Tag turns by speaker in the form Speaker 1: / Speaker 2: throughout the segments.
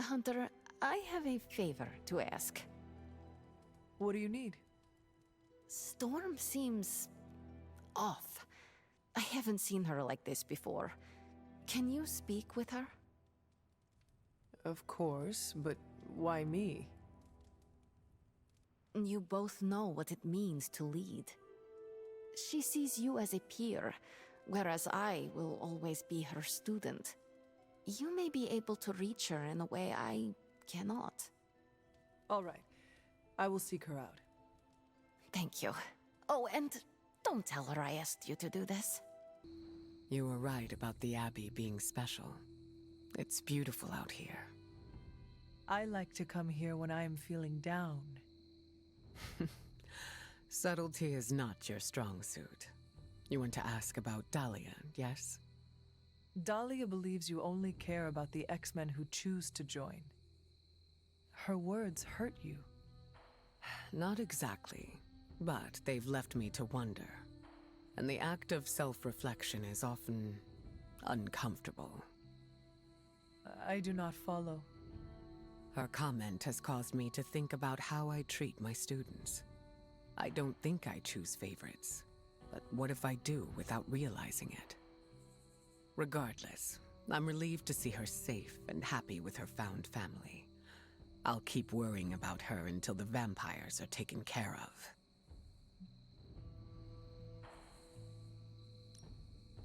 Speaker 1: Hunter, I have a favor to ask.
Speaker 2: What do you need?
Speaker 1: Storm seems off. I haven't seen her like this before. Can you speak with her?
Speaker 2: Of course, but why me?
Speaker 1: You both know what it means to lead. She sees you as a peer, whereas I will always be her student. You may be able to reach her in a way I cannot.
Speaker 2: All right. I will seek her out.
Speaker 1: Thank you. Oh, and don't tell her I asked you to do this.
Speaker 3: You were right about the Abbey being special. It's beautiful out here.
Speaker 2: I like to come here when I am feeling down.
Speaker 3: Subtlety is not your strong suit. You want to ask about Dahlia, yes?
Speaker 2: Dahlia believes you only care about the X-Men who choose to join. Her words hurt you.
Speaker 3: Not exactly, but they've left me to wonder. And the act of self-reflection is often uncomfortable.
Speaker 2: I do not follow.
Speaker 3: Her comment has caused me to think about how I treat my students. I don't think I choose favorites, but what if I do without realizing it? Regardless, I'm relieved to see her safe and happy with her found family. I'll keep worrying about her until the vampires are taken care of.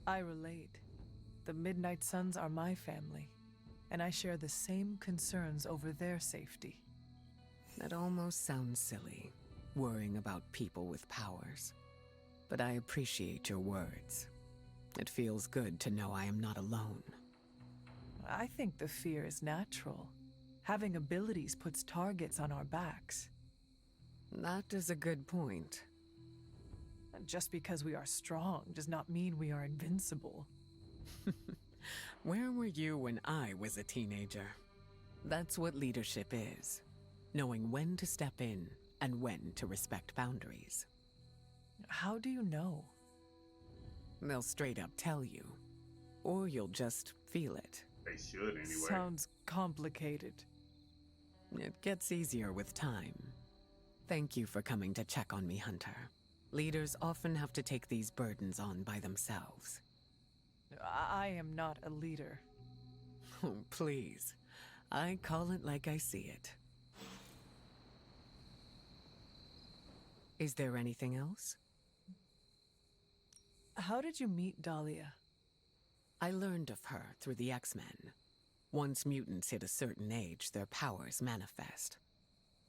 Speaker 2: I relate. The Midnight Suns are my family, and I share the same concerns over their safety.
Speaker 3: That almost sounds silly, worrying about people with powers. But I appreciate your words. It feels good to know I am not alone.
Speaker 2: I think the fear is natural. Having abilities puts targets on our backs.
Speaker 3: That is a good point.
Speaker 2: Just because we are strong does not mean we are invincible.
Speaker 3: Where were you when I was a teenager? That's what leadership is. Knowing when to step in and when to respect boundaries.
Speaker 2: How do you know?
Speaker 3: They'll straight up tell you. Or you'll just feel it.
Speaker 4: They should anyway.
Speaker 2: Sounds complicated.
Speaker 3: It gets easier with time. Thank you for coming to check on me, Hunter. Leaders often have to take these burdens on by themselves.
Speaker 2: I am not a leader.
Speaker 3: Oh, please. I call it like I see it. Is there anything else?
Speaker 2: How did you meet Dahlia?
Speaker 3: I learned of her through the X-Men. Once mutants hit a certain age, their powers manifest.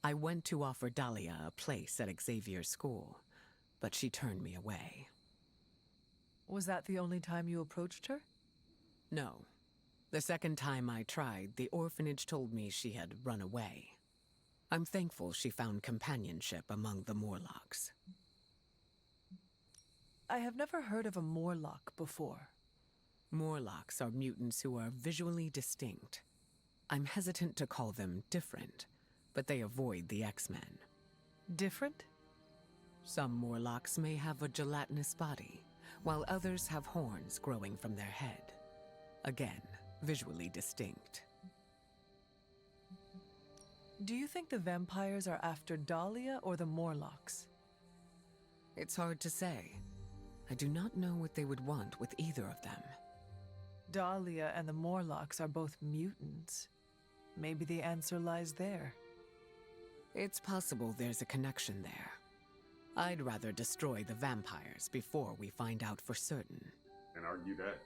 Speaker 3: I went to offer Dahlia a place at Xavier's school, but she turned me away.
Speaker 2: Was that the only time you approached her?
Speaker 3: No. The second time I tried, the orphanage told me she had run away. I'm thankful she found companionship among the Morlocks.
Speaker 2: I have never heard of a Morlock before.
Speaker 3: Morlocks are mutants who are visually distinct. I'm hesitant to call them different, but they avoid the X-Men.
Speaker 2: Different?
Speaker 3: Some Morlocks may have a gelatinous body, while others have horns growing from their head. Again, visually distinct.
Speaker 2: Do you think the vampires are after Dahlia or the Morlocks?
Speaker 3: It's hard to say. I do not know what they would want with either of them.
Speaker 2: Dahlia and the Morlocks are both mutants. Maybe the answer lies there.
Speaker 3: It's possible there's a connection there. I'd rather destroy the vampires before we find out for certain.
Speaker 4: And argue that.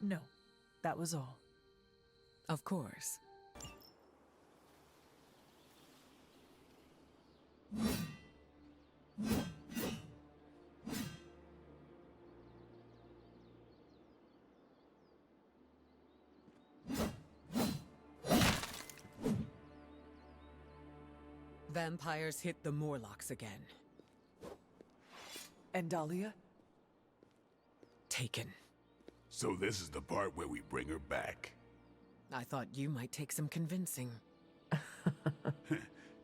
Speaker 2: No, that was all.
Speaker 3: Of course. Vampires hit the Morlocks again.
Speaker 2: And Dahlia?
Speaker 3: Taken.
Speaker 5: So this is the part where we bring her back.
Speaker 3: I thought you might take some convincing.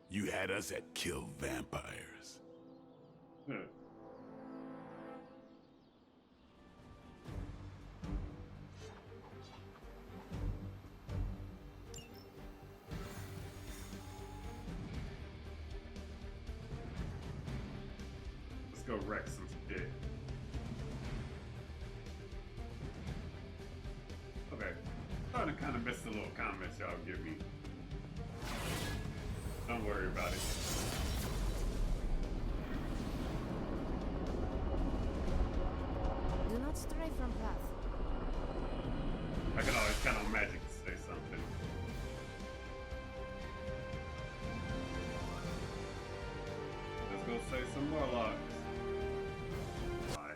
Speaker 5: You had us at kill vampires.
Speaker 4: go wreck some shit. Okay. Starting to kind of miss the little comments y'all give me. Don't worry about it.
Speaker 1: Do not stray from path.
Speaker 4: I can always count on magic to say something. Let's go say some more lines. Bye.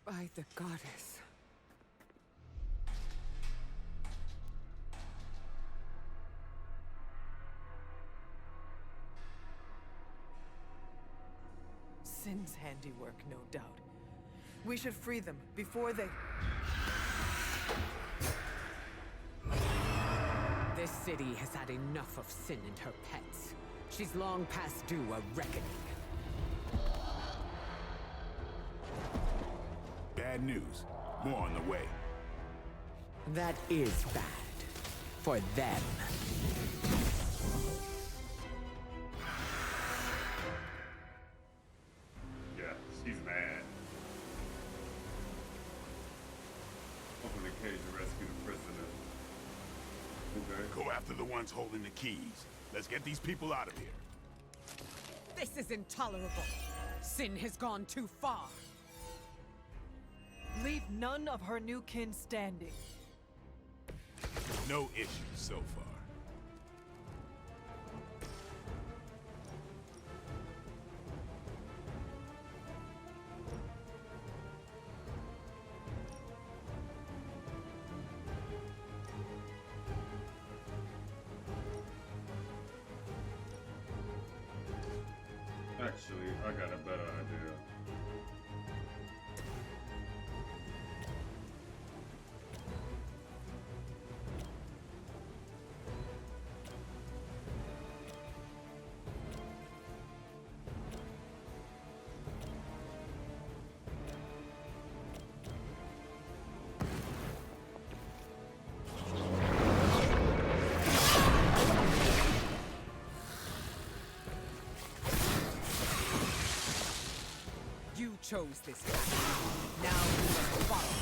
Speaker 3: By the goddess.
Speaker 2: Sin's handiwork, no doubt. We should free them before they...
Speaker 3: This city has had enough of Sin and her pets. She's long past due a reckoning.
Speaker 5: Bad news. More on the way.
Speaker 3: That is bad. For them.
Speaker 4: Yeah, she's mad. Open the cage and rescue the prisoner. Okay.
Speaker 5: Go after the ones holding the keys. Let's get these people out of here.
Speaker 3: This is intolerable. Sin has gone too far.
Speaker 2: Leave none of her new kin standing.
Speaker 5: No issues so far.
Speaker 4: Actually, I got a better idea.
Speaker 3: You chose this path. Now you must follow.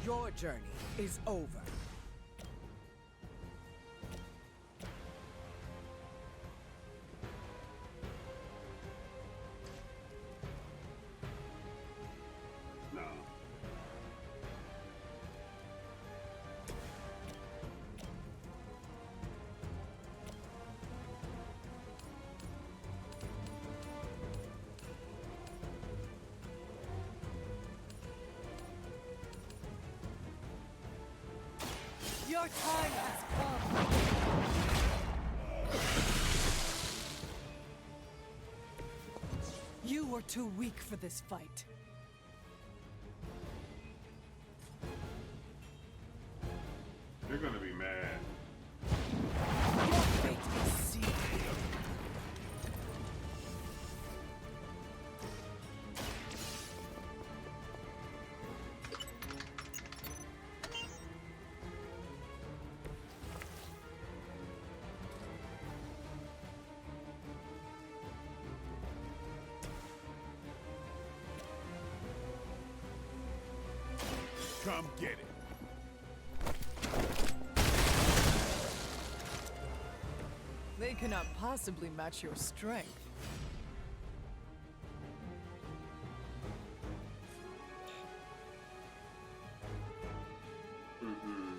Speaker 3: Your journey is over.
Speaker 4: No.
Speaker 2: Your time has come. You were too weak for this fight.
Speaker 4: You're gonna be mad.
Speaker 2: Your fate is sealed.
Speaker 5: Come get it.
Speaker 2: They cannot possibly match your strength.
Speaker 4: Mm-hmm.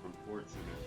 Speaker 4: Unfortunate.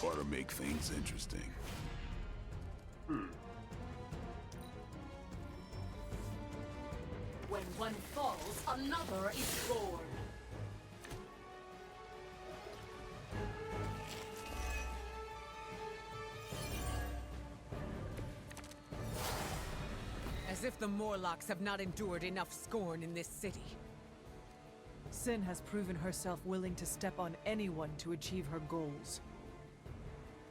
Speaker 5: Ought to make things interesting.
Speaker 6: When one falls, another is born.
Speaker 3: As if the Morlocks have not endured enough scorn in this city.
Speaker 2: Sin has proven herself willing to step on anyone to achieve her goals.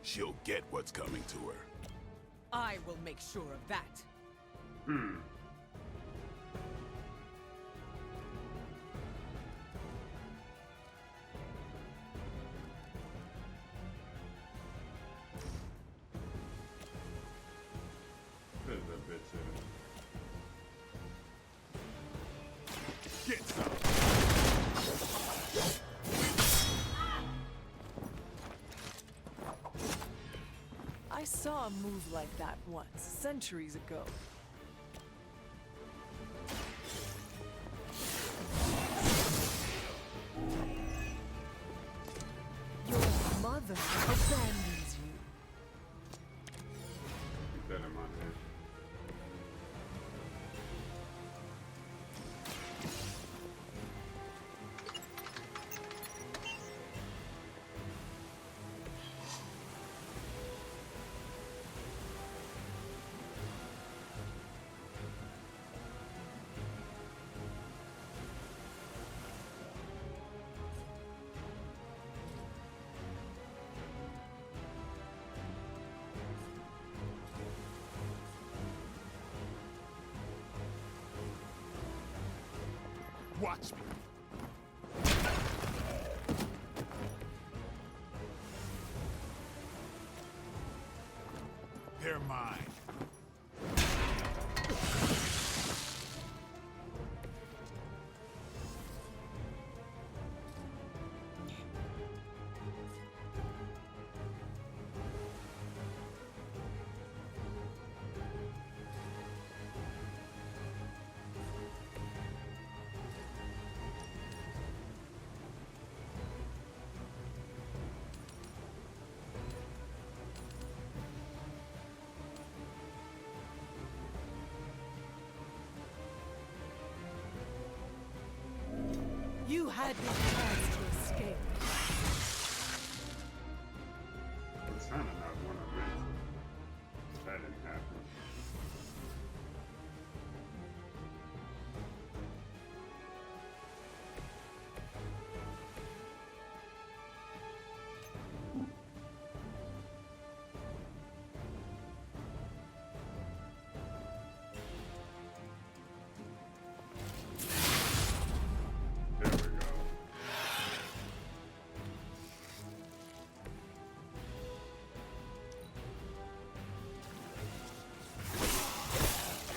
Speaker 5: She'll get what's coming to her.
Speaker 3: I will make sure of that.
Speaker 4: There's a bitch in it.
Speaker 5: Get some!
Speaker 2: I saw a move like that once, centuries ago. Your mother abandons you.
Speaker 4: Keep that in my head.
Speaker 5: Watch me. They're mine.
Speaker 2: You had your chance to escape.
Speaker 4: I'm trying to not want to rent. That didn't happen. There we go.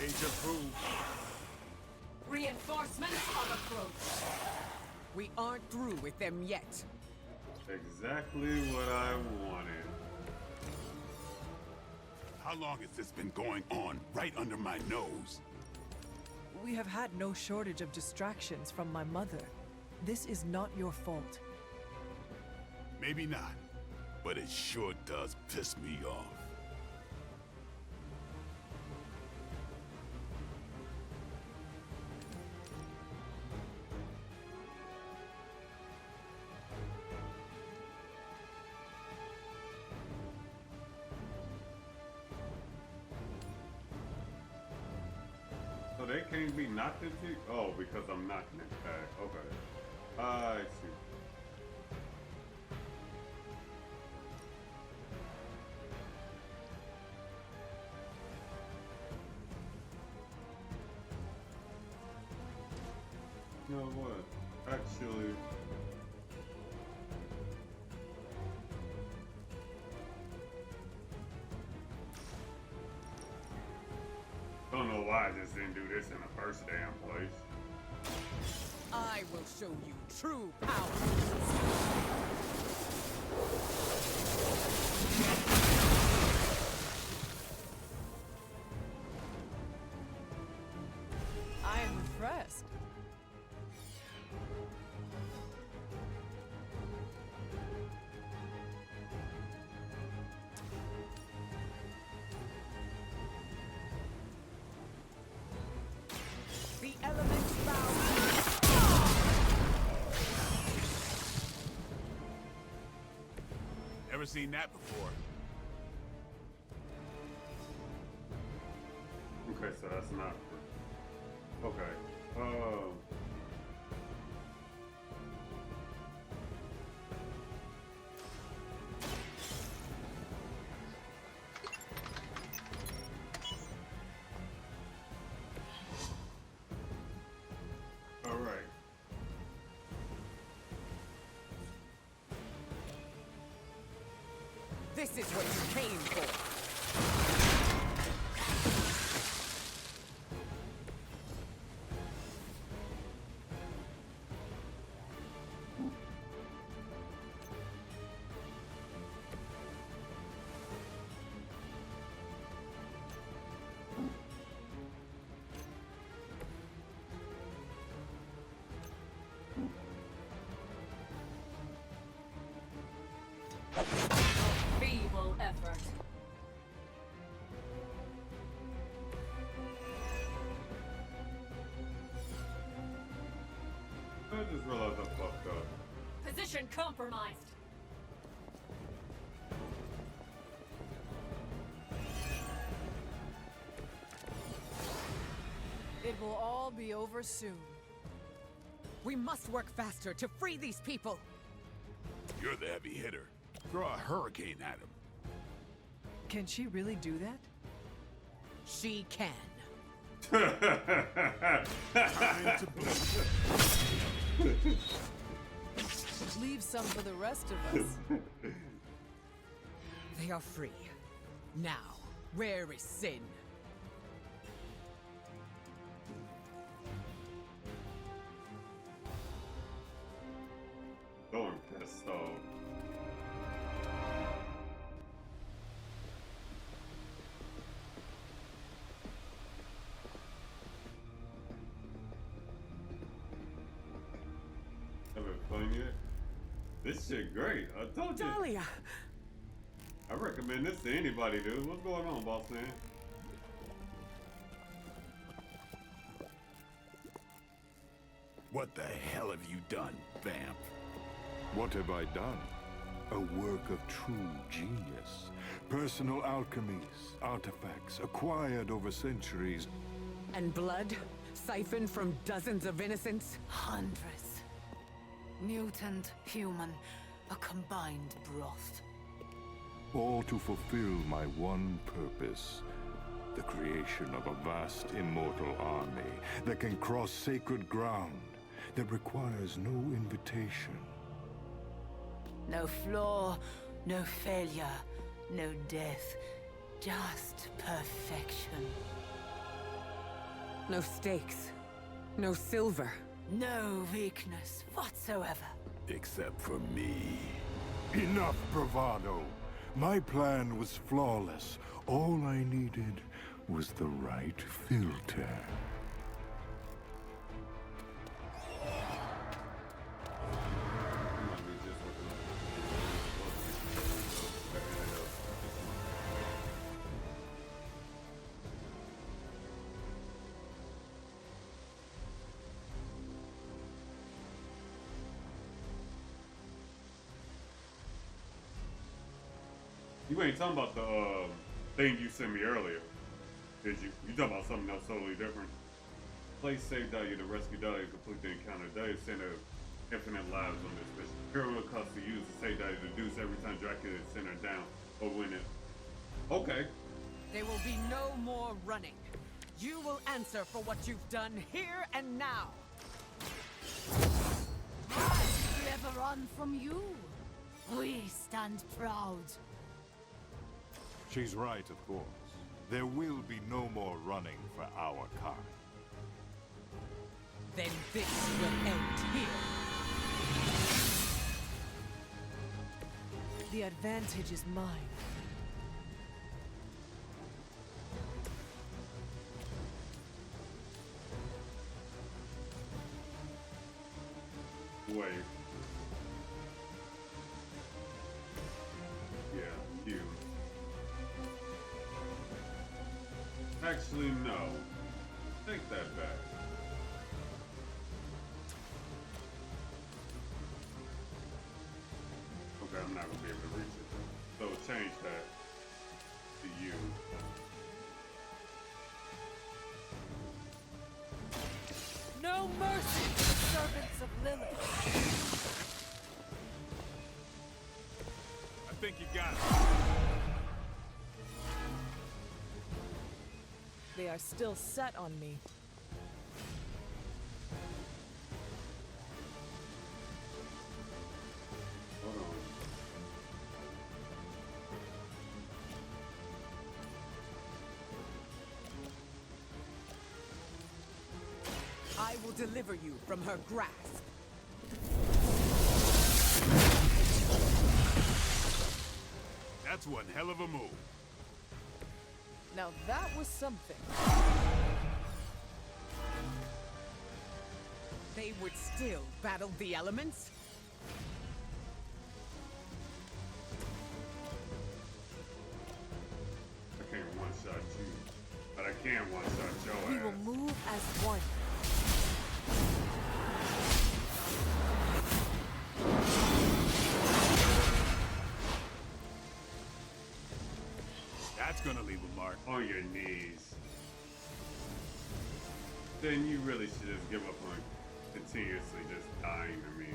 Speaker 5: Age approved.
Speaker 6: Reinforcements on approach.
Speaker 3: We aren't through with them yet.
Speaker 4: Exactly what I wanted.
Speaker 5: How long has this been going on right under my nose?
Speaker 2: We have had no shortage of distractions from my mother. This is not your fault.
Speaker 5: Maybe not, but it sure does piss me off.
Speaker 4: So they can't be knocked into? Oh, because I'm knocking it back. Okay. I see. You know what? Actually, don't know why I just didn't do this in the first damn place.
Speaker 3: I will show you true power.
Speaker 2: I am impressed.
Speaker 5: Never seen that before.
Speaker 4: Okay, so that's not. Okay. All right.
Speaker 3: This is what you came for.
Speaker 6: Feeble effort.
Speaker 4: I just realized I fucked up.
Speaker 6: Position compromised.
Speaker 2: It will all be over soon.
Speaker 3: We must work faster to free these people.
Speaker 5: You're the heavy hitter. Throw a hurricane at him.
Speaker 2: Can she really do that?
Speaker 3: She can.
Speaker 5: Time to blow.
Speaker 2: Leave some for the rest of us.
Speaker 3: They are free. Now, where is Sin?
Speaker 4: Going pissed off. Having fun yet? This shit great. I told you.
Speaker 3: Dahlia!
Speaker 4: I recommend this to anybody, dude. What's going on, boss man?
Speaker 5: What the hell have you done, vamp?
Speaker 7: What have I done? A work of true genius. Personal alchemies, artifacts acquired over centuries.
Speaker 3: And blood? Siphoned from dozens of innocents?
Speaker 8: Hundreds. Mutant, human, a combined broth.
Speaker 7: All to fulfill my one purpose. The creation of a vast immortal army that can cross sacred ground, that requires no invitation.
Speaker 8: No flaw, no failure, no death. Just perfection.
Speaker 3: No stakes. No silver.
Speaker 8: No weakness whatsoever.
Speaker 5: Except for me.
Speaker 7: Enough bravado! My plan was flawless. All I needed was the right filter.
Speaker 4: You ain't talking about the thing you sent me earlier, did you? You talking about something else totally different? Play save Dahlia to rescue Dahlia, complete the encounter. Dahlia sent infinite lives on this mission. Hero will cost to use the save Dahlia to deduce every time Dracula is sent her down or win it. Okay.
Speaker 3: There will be no more running. You will answer for what you've done here and now.
Speaker 8: Did we ever run from you? We stand proud.
Speaker 7: She's right, of course. There will be no more running for our kind.
Speaker 3: Then this will end here.
Speaker 2: The advantage is mine.
Speaker 4: Wait. Yeah, you. Actually, no. Take that back. Okay, I'm not gonna be able to reach it. change that to you.
Speaker 2: No mercy for the servants of Lilith.
Speaker 5: I think you got it.
Speaker 2: They are still set on me.
Speaker 4: Hold on.
Speaker 3: I will deliver you from her grasp.
Speaker 5: That's one hell of a move.
Speaker 2: Now that was something.
Speaker 3: They would still battle the elements?
Speaker 4: I can't one-shot you, but I can one-shot your
Speaker 2: We
Speaker 4: ass.
Speaker 2: will move as one.
Speaker 5: That's gonna leave a mark.
Speaker 4: On your knees. Then you really should just give up on continuously just dying to me.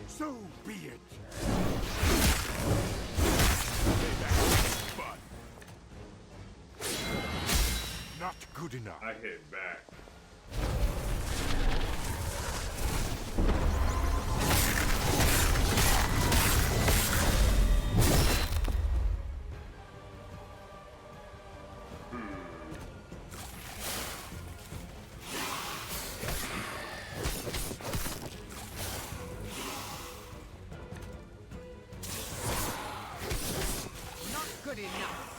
Speaker 5: So be it. But
Speaker 7: Not good enough.
Speaker 4: I hit back.
Speaker 3: Not good enough.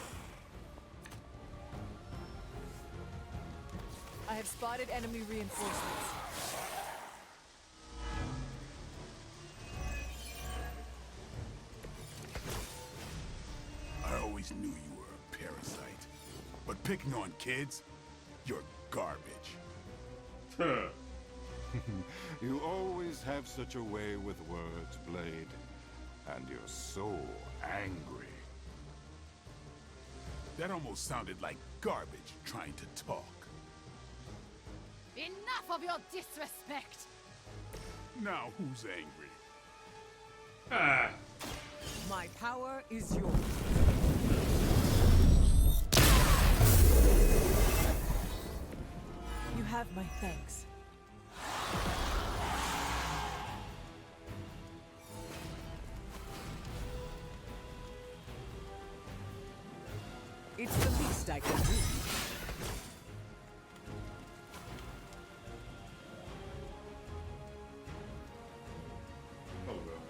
Speaker 2: I have spotted enemy reinforcements.
Speaker 5: I always knew you were a parasite. But picking on kids, you're garbage.
Speaker 4: Huh.
Speaker 7: You always have such a way with words, Blade. And you're so angry.
Speaker 5: That almost sounded like garbage trying to talk.
Speaker 8: Enough of your disrespect!
Speaker 5: Now who's angry?
Speaker 4: Ah.
Speaker 3: My power is yours.
Speaker 2: You have my thanks.
Speaker 3: It's the least I can do.
Speaker 4: Hold up.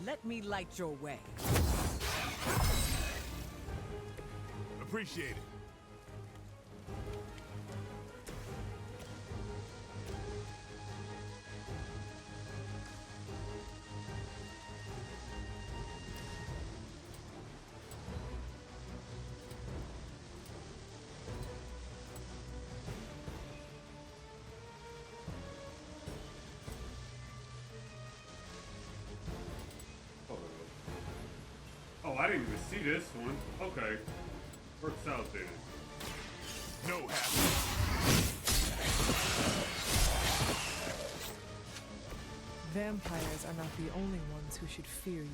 Speaker 3: Let me light your way.
Speaker 5: Appreciate it.
Speaker 4: Hold up. Oh, I didn't even see this one. Okay. Works out then.
Speaker 5: No hassle.
Speaker 2: Vampires are not the only ones who should fear you.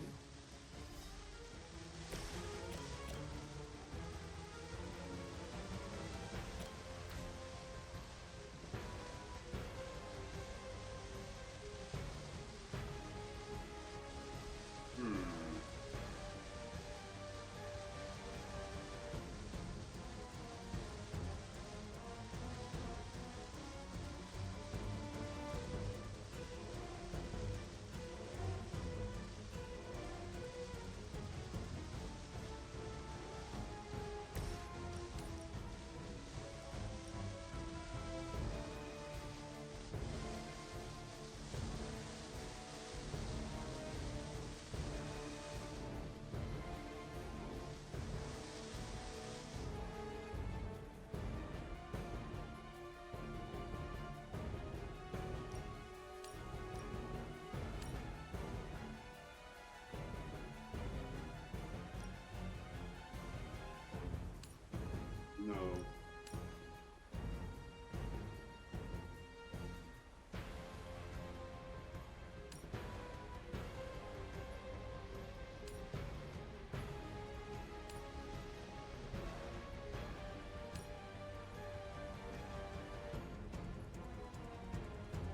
Speaker 4: No.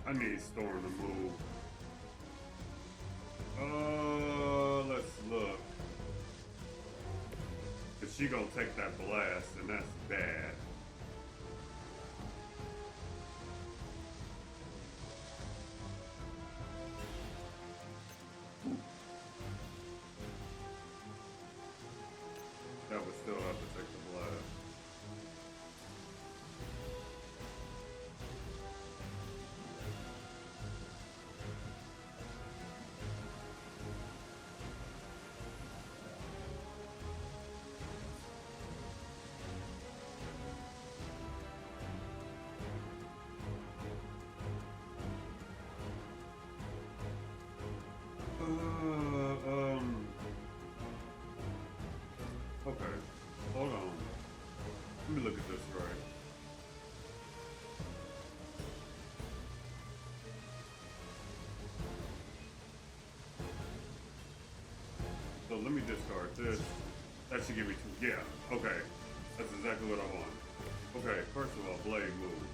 Speaker 4: I need Storm to move. Let's look. Cause she gonna take that blast, and that's bad. That would still have to take the blast. Okay, hold on. Let me look at this right. So let me discard this. That should give me two. Yeah, okay. That's exactly what I want. Okay, first of all, blade move.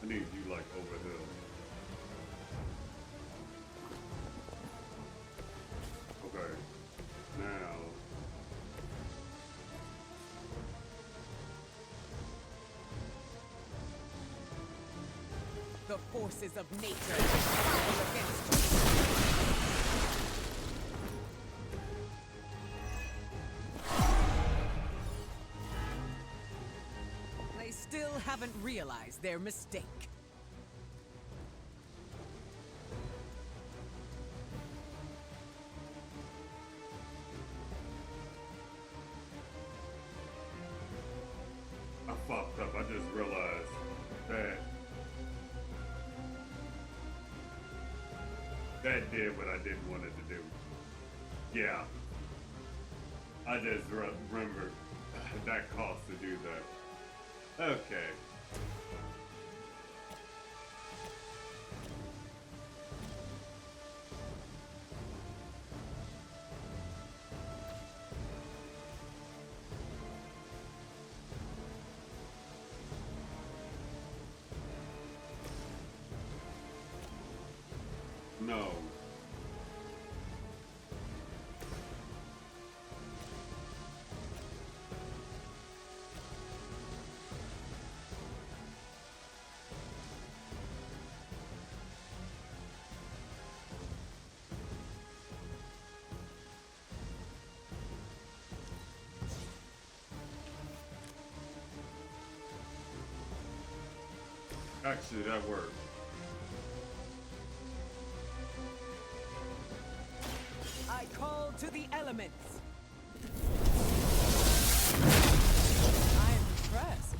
Speaker 4: I need you like over here. Okay. Now.
Speaker 3: The forces of nature battle against you. They still haven't realized their mistake.
Speaker 4: I fucked up. I just realized that that did what I didn't want it to do. Yeah. I just remembered that cost to do that. Okay. No. Actually, that worked.
Speaker 3: I call to the elements. I am impressed.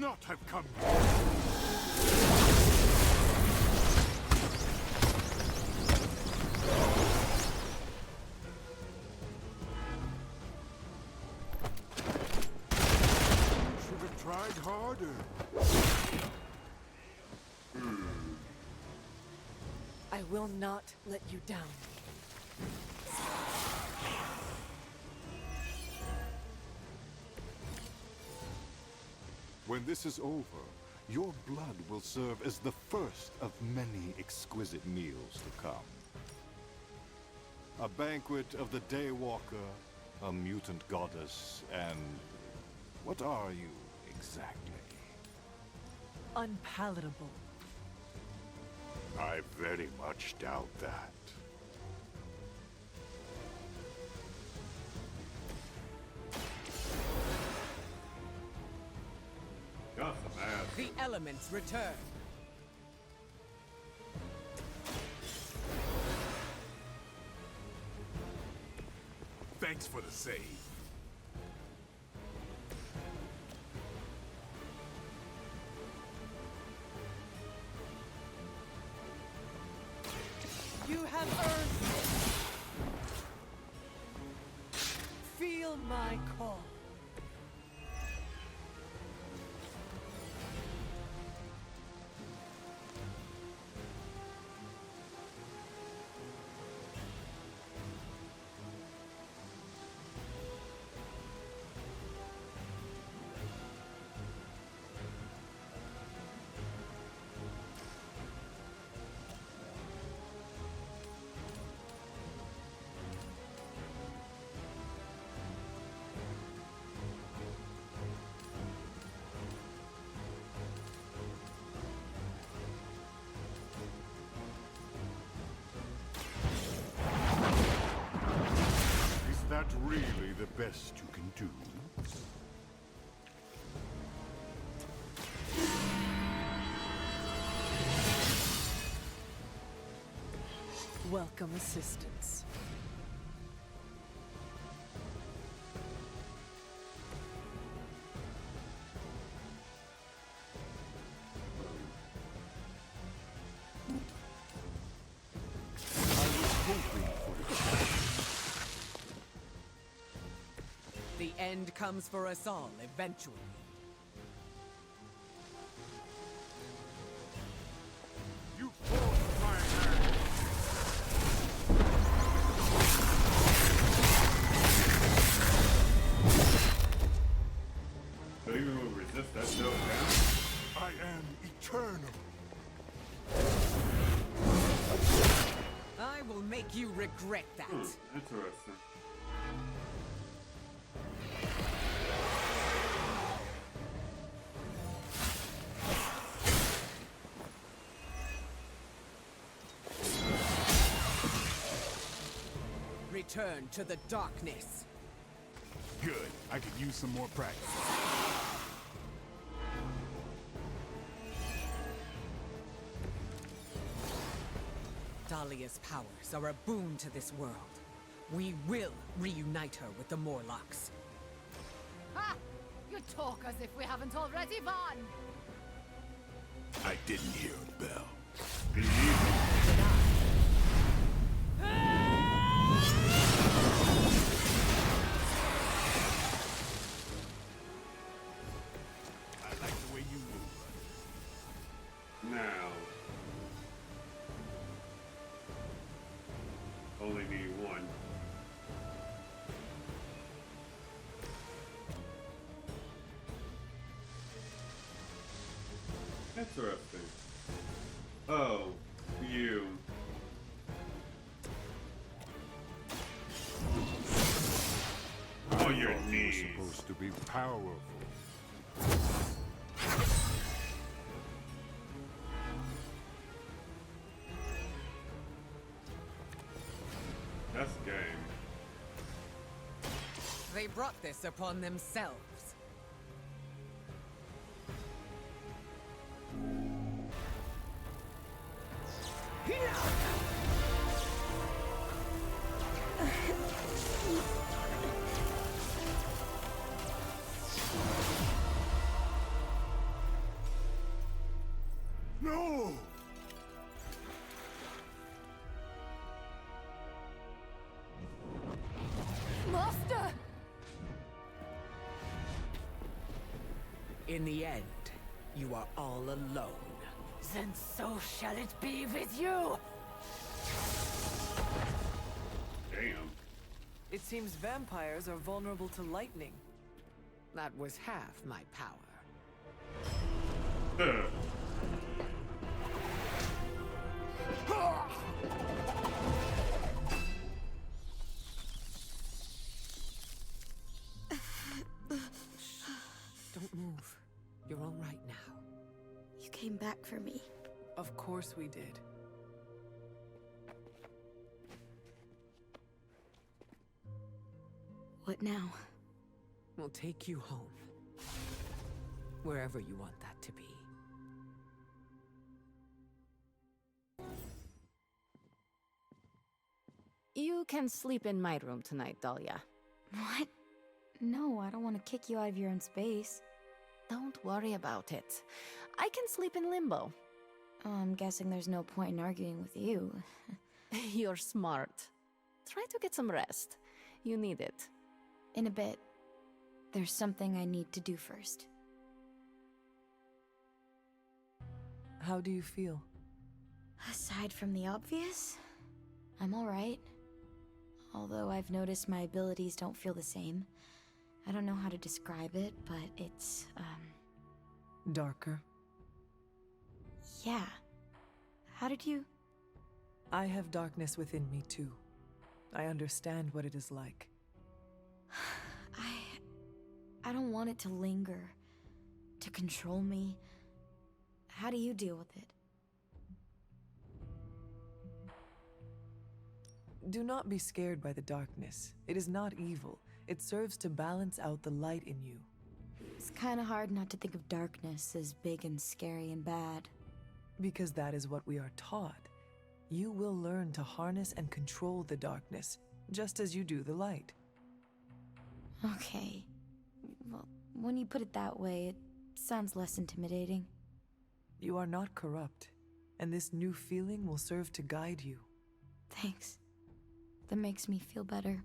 Speaker 5: not have come here. Should have tried harder.
Speaker 2: I will not let you down.
Speaker 7: When this is over, your blood will serve as the first of many exquisite meals to come. A banquet of the Daywalker, a mutant goddess, and... what are you, exactly?
Speaker 2: Unpalatable.
Speaker 7: I very much doubt that.
Speaker 4: Got some ass.
Speaker 3: The elements return.
Speaker 5: Thanks for the save.
Speaker 2: You have earned it. Feel my call.
Speaker 7: Is that really the best you can do?
Speaker 2: Welcome assistance.
Speaker 3: The end comes for us all eventually.
Speaker 5: You forced my hand.
Speaker 4: So even with resist, that's no down.
Speaker 5: I am eternal.
Speaker 3: I will make you regret that.
Speaker 4: Interesting.
Speaker 3: Return to the darkness.
Speaker 5: Good. I could use some more practice.
Speaker 3: Dahlia's powers are a boon to this world. We will reunite her with the Morlocks.
Speaker 8: Ha! You talk as if we haven't already won!
Speaker 5: I didn't hear a bell. I like the way you move.
Speaker 4: Now. Only need one. Interesting. Oh, you. On your
Speaker 7: You're
Speaker 4: knees.
Speaker 7: supposed to be powerful.
Speaker 4: That's game.
Speaker 3: They brought this upon themselves.
Speaker 5: No!
Speaker 8: Master!
Speaker 3: In the end, you are all alone.
Speaker 8: Then so shall it be with you!
Speaker 4: Damn.
Speaker 2: It seems vampires are vulnerable to lightning.
Speaker 3: That was half my power.
Speaker 4: Ugh.
Speaker 3: Don't move. You're all right now.
Speaker 9: You came back for me.
Speaker 2: Of course we did.
Speaker 9: What now?
Speaker 3: We'll take you home. Wherever you want that to be.
Speaker 1: You can sleep in my room tonight, Dahlia.
Speaker 9: What? No, I don't want to kick you out of your own space.
Speaker 1: Don't worry about it. I can sleep in limbo.
Speaker 9: Oh, I'm guessing there's no point in arguing with you.
Speaker 1: You're smart. Try to get some rest. You need it.
Speaker 9: In a bit. There's something I need to do first.
Speaker 2: How do you feel?
Speaker 9: Aside from the obvious, I'm alright. Although I've noticed my abilities don't feel the same. I don't know how to describe it, but it's,
Speaker 2: Darker.
Speaker 9: yeah. How did you?
Speaker 2: I have darkness within me too. I understand what it is like.
Speaker 9: I don't want it to linger, to control me. How do you deal with it?
Speaker 2: Do not be scared by the darkness. It is not evil. It serves to balance out the light in you.
Speaker 9: It's kinda hard not to think of darkness as big and scary and bad.
Speaker 2: Because that is what we are taught. You will learn to harness and control the darkness, just as you do the light.
Speaker 9: Okay. Well, when you put it that way, it sounds less intimidating.
Speaker 2: You are not corrupt, and this new feeling will serve to guide you.
Speaker 9: Thanks. That makes me feel better.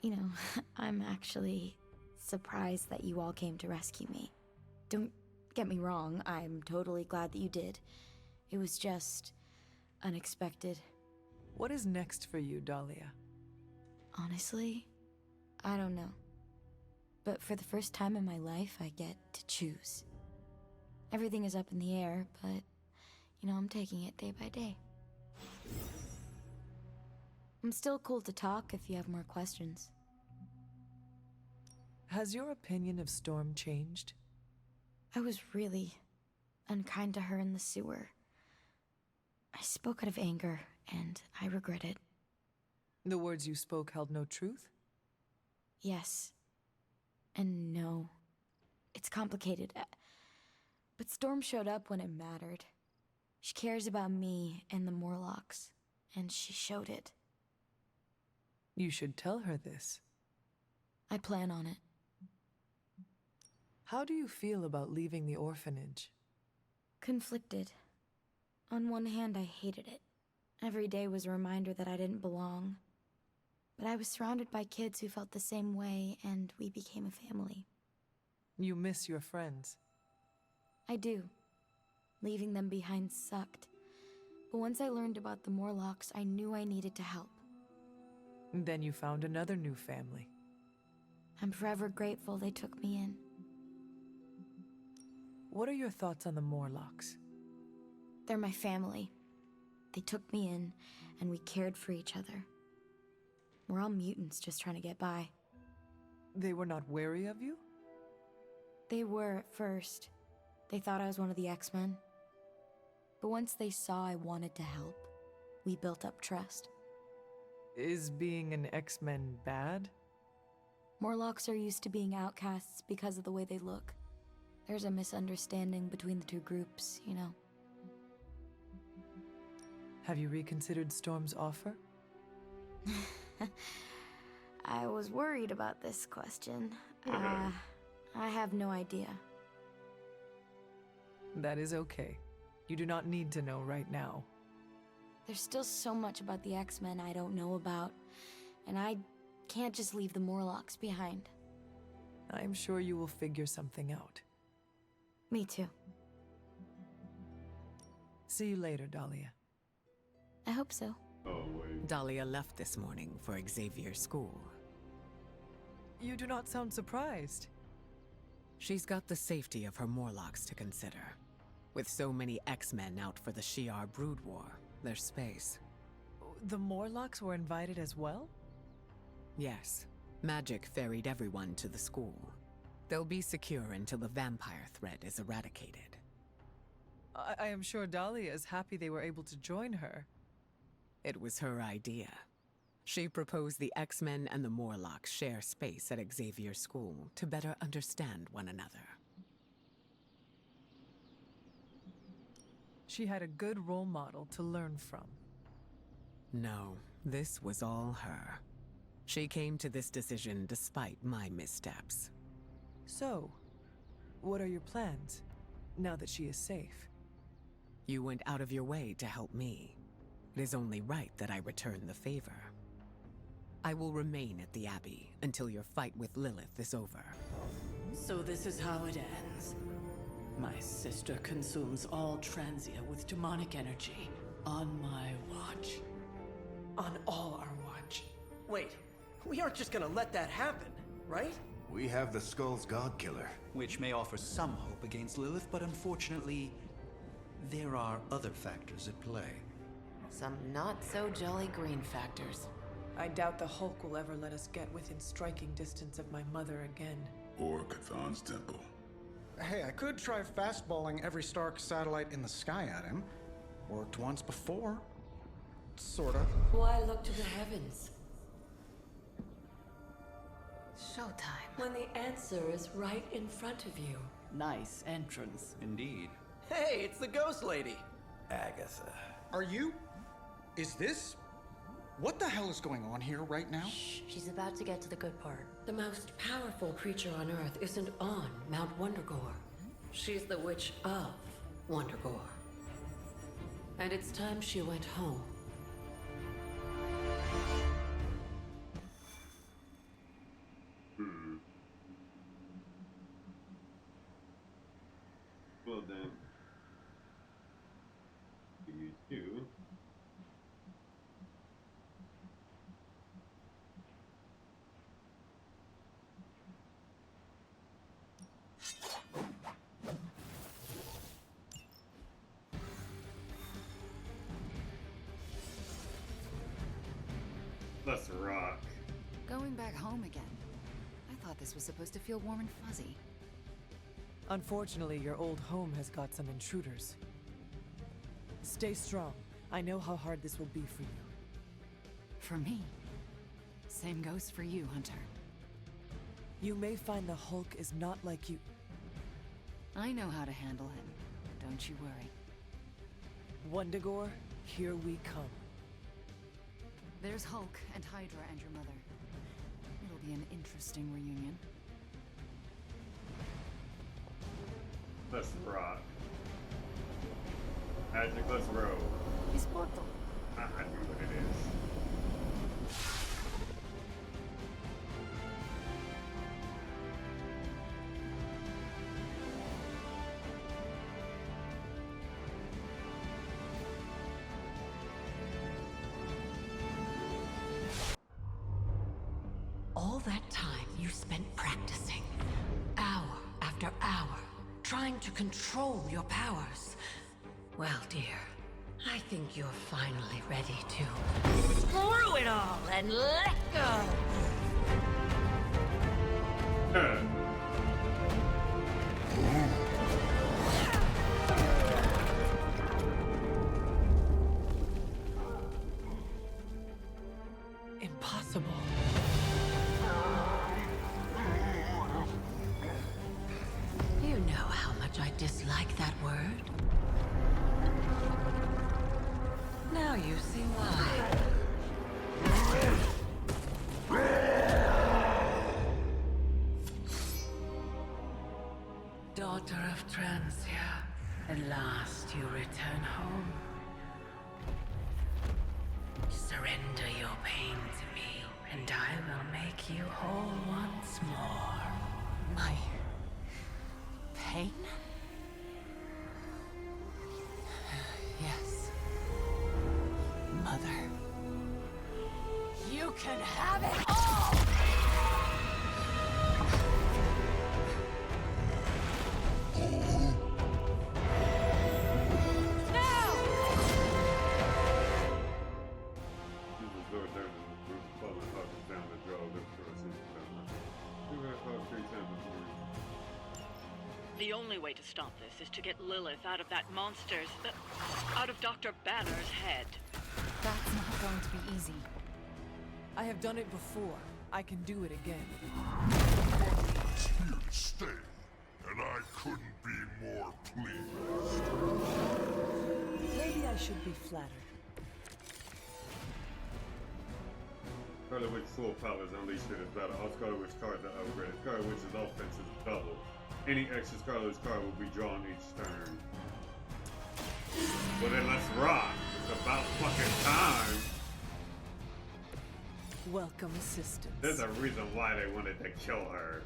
Speaker 9: You know, I'm actually surprised that you all came to rescue me. Don't get me wrong, I'm totally glad that you did. It was just unexpected.
Speaker 2: What is next for you, Dahlia?
Speaker 9: Honestly, I don't know. But for the first time in my life, I get to choose. Everything is up in the air, but, you know, I'm taking it day by day. I'm still cool to talk if you have more questions.
Speaker 2: Has your opinion of Storm changed?
Speaker 9: I was really unkind to her in the sewer. I spoke out of anger, and I regret it.
Speaker 2: The words you spoke held no truth?
Speaker 9: Yes. And no. It's complicated. But Storm showed up when it mattered. She cares about me and the Morlocks, and she showed it.
Speaker 2: You should tell her this.
Speaker 9: I plan on it.
Speaker 2: How do you feel about leaving the orphanage?
Speaker 9: Conflicted. On one hand, I hated it. Every day was a reminder that I didn't belong. But I was surrounded by kids who felt the same way, and we became a family.
Speaker 2: You miss your friends.
Speaker 9: I do. Leaving them behind sucked. But once I learned about the Morlocks, I knew I needed to help.
Speaker 2: Then you found another new family.
Speaker 9: I'm forever grateful they took me in.
Speaker 2: What are your thoughts on the Morlocks?
Speaker 9: They're my family. They took me in, and we cared for each other. We're all mutants just trying to get by.
Speaker 2: They were not wary of you?
Speaker 9: They were at first. They thought I was one of the X-Men. But once they saw I wanted to help, we built up trust.
Speaker 2: Is being an X-Men bad?
Speaker 9: Morlocks are used to being outcasts because of the way they look. There's a misunderstanding between the two groups, you know.
Speaker 2: Have you reconsidered Storm's offer?
Speaker 9: I was worried about this question. I have no idea.
Speaker 2: That is okay. You do not need to know right now.
Speaker 9: There's still so much about the X-Men I don't know about, and I can't just leave the Morlocks behind.
Speaker 2: I am sure you will figure something out.
Speaker 9: Me too.
Speaker 2: See you later, Dahlia.
Speaker 9: I hope so.
Speaker 4: Oh, wait.
Speaker 3: Dahlia left this morning for Xavier's school.
Speaker 2: You do not sound surprised.
Speaker 3: She's got the safety of her Morlocks to consider. With so many X-Men out for the Shi'ar Brood War, there's space.
Speaker 2: The Morlocks were invited as well?
Speaker 3: Yes. Magic ferried everyone to the school. They'll be secure until the vampire threat is eradicated.
Speaker 2: I am sure Dahlia is happy they were able to join her.
Speaker 3: It was her idea. She proposed the X-Men and the Morlocks share space at Xavier's school to better understand one another.
Speaker 2: She had a good role model to learn from.
Speaker 3: No, this was all her. She came to this decision despite my missteps.
Speaker 2: So, what are your plans, now that she is safe?
Speaker 3: You went out of your way to help me. It is only right that I return the favor. I will remain at the Abbey until your fight with Lilith is over.
Speaker 10: So this is how it ends. My sister consumes all Transia with demonic energy on my watch.
Speaker 11: On all our watch. Wait, we aren't just gonna let that happen, right?
Speaker 12: We have the Skull's God-Killer.
Speaker 13: Which may offer some hope against Lilith, but unfortunately, there are other factors at play.
Speaker 10: Some not-so-jolly green factors.
Speaker 2: I doubt the Hulk will ever let us get within striking distance of my mother again.
Speaker 5: Or Cathan's temple.
Speaker 14: Hey, I could try fastballing every Stark satellite in the sky at him. Worked once before. Sorta.
Speaker 10: Why look to the heavens?
Speaker 1: Showtime.
Speaker 10: When the answer is right in front of you. Nice entrance.
Speaker 13: Indeed.
Speaker 11: Hey, it's the Ghost Lady!
Speaker 12: Agatha.
Speaker 14: Are you? Is this? What the hell is going on here right now?
Speaker 10: Shh, she's about to get to the good part. The most powerful creature on Earth isn't on Mount Wondergore. She's the witch of Wondergore. And it's time she went home.
Speaker 4: Well then, you two. Let's rock.
Speaker 8: Going back home again. I thought this was supposed to feel warm and fuzzy.
Speaker 2: Unfortunately, your old home has got some intruders. Stay strong. I know how hard this will be for you.
Speaker 8: For me. Same goes for you, Hunter.
Speaker 2: You may find the Hulk is not like you.
Speaker 8: I know how to handle him. Don't you worry.
Speaker 2: Wondergore, here we come.
Speaker 8: There's Hulk and Hydra and your mother. It'll be an interesting reunion.
Speaker 4: Let's rock. Magic, let's roll.
Speaker 1: It's portal.
Speaker 4: I know what it is.
Speaker 10: All that time you spent practicing, hour after hour, trying to control your powers. Well, dear, I think you're finally ready to screw it all and let go.
Speaker 2: Impossible.
Speaker 10: You know how much I dislike that word. Now you see why. Daughter of Transia At last you return home. Surrender your pain to me, and I will make you whole once more.
Speaker 3: My pain? Yes. Mother. You can have it all!
Speaker 15: The only way to stop this is to get Lilith out of that monster's... out of Dr. Banner's head.
Speaker 8: That's not going to be easy.
Speaker 2: I have done it before. I can do it again.
Speaker 7: He's here to stay, and I couldn't be more pleased.
Speaker 2: Maybe I should be flattered.
Speaker 4: Scarlet Witch's full powers unleashed in this battle. All Scarlet Witch cards are upgraded. Scarlet Witch's offense is doubled. Any extra Scarlet Witch card will be drawn each turn. Well then let's rock. It's about fucking time.
Speaker 2: Welcome assistance.
Speaker 4: There's a reason why they wanted to kill her.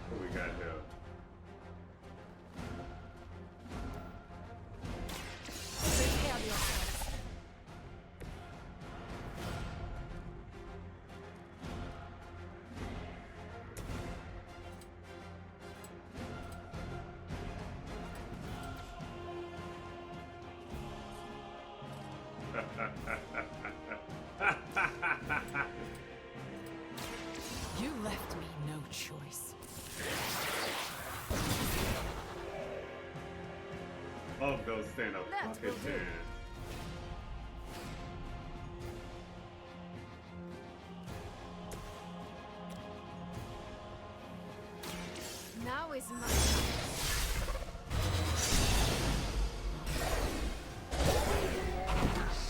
Speaker 4: What we got here?
Speaker 3: You left me no choice.
Speaker 4: All of those stand up fucking chance.
Speaker 1: Now is my time.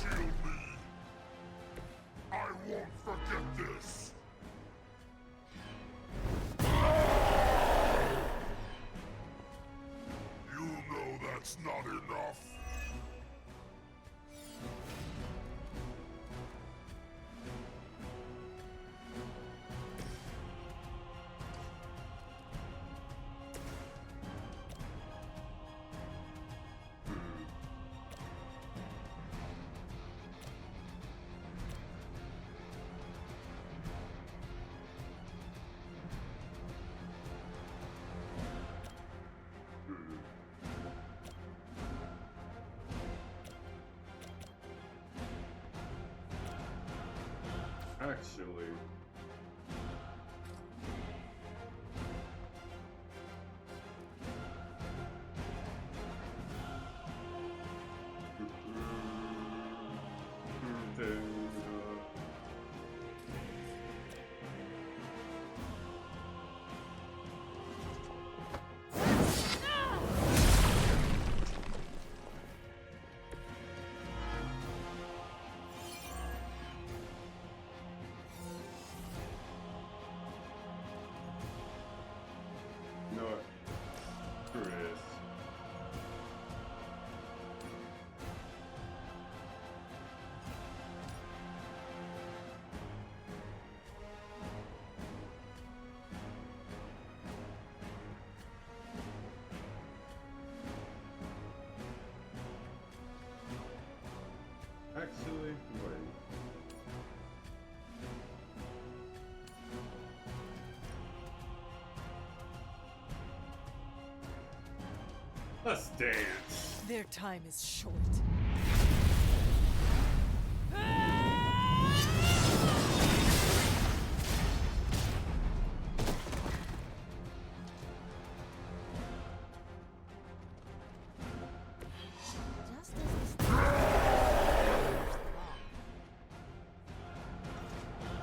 Speaker 7: Shield me. I won't forget this. You know that's not enough.
Speaker 4: Actually, no, screw this. Actually, wait. Let's dance.
Speaker 2: Their time is short.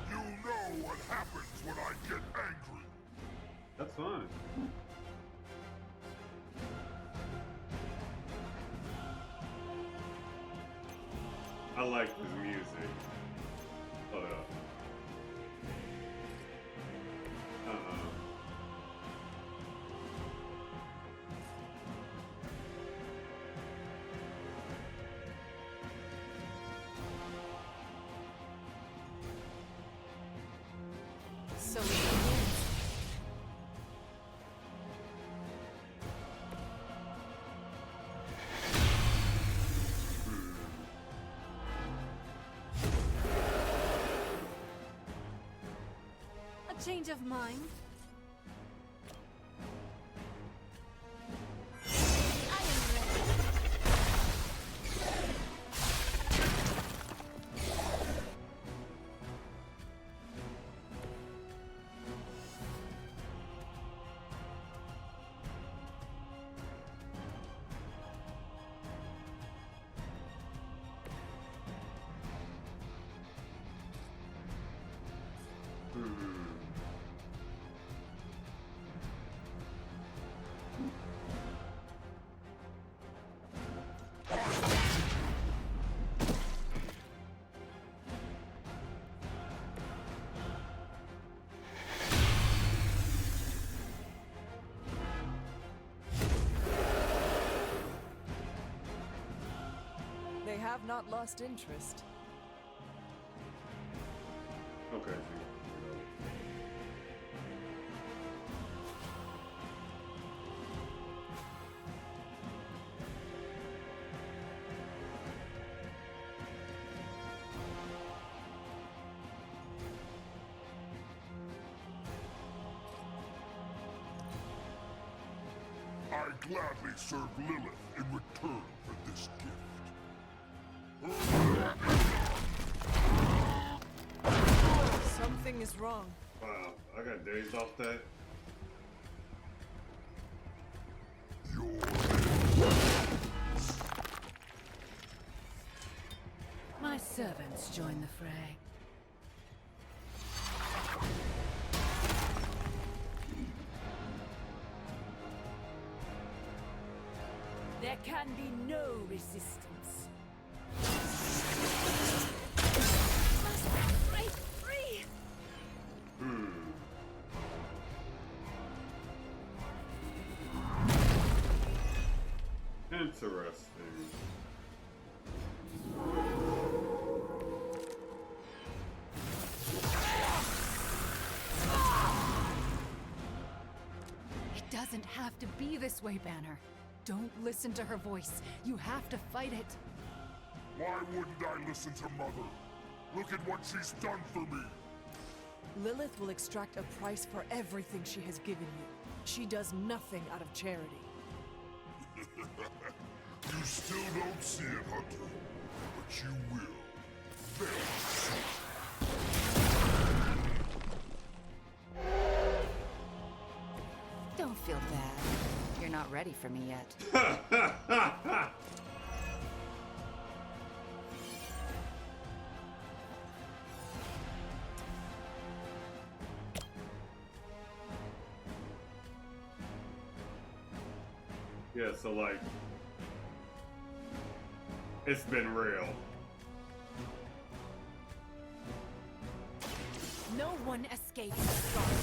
Speaker 7: You know what happens when I get angry.
Speaker 4: That's fine. I like this music. Hold up.
Speaker 8: So it begins.
Speaker 6: A change of mind?
Speaker 2: They have not lost interest.
Speaker 4: Okay.
Speaker 7: I gladly serve Lilith in return for this gift.
Speaker 2: Something is wrong.
Speaker 4: Wow, I got days off that.
Speaker 10: My servants join the fray.
Speaker 6: There can be no resistance. Must break free!
Speaker 4: Interesting.
Speaker 8: It doesn't have to be this way, Banner. Don't listen to her voice. You have to fight it.
Speaker 7: Why wouldn't I listen to Mother? Look at what she's done for me.
Speaker 2: Lilith will extract a price for everything she has given you. She does nothing out of charity.
Speaker 7: You still don't see it, Hunter. But you will. Very soon.
Speaker 8: Don't feel bad. You're not ready for me yet.
Speaker 4: Yeah, so like, it's been real.
Speaker 8: No one escapes this garbage.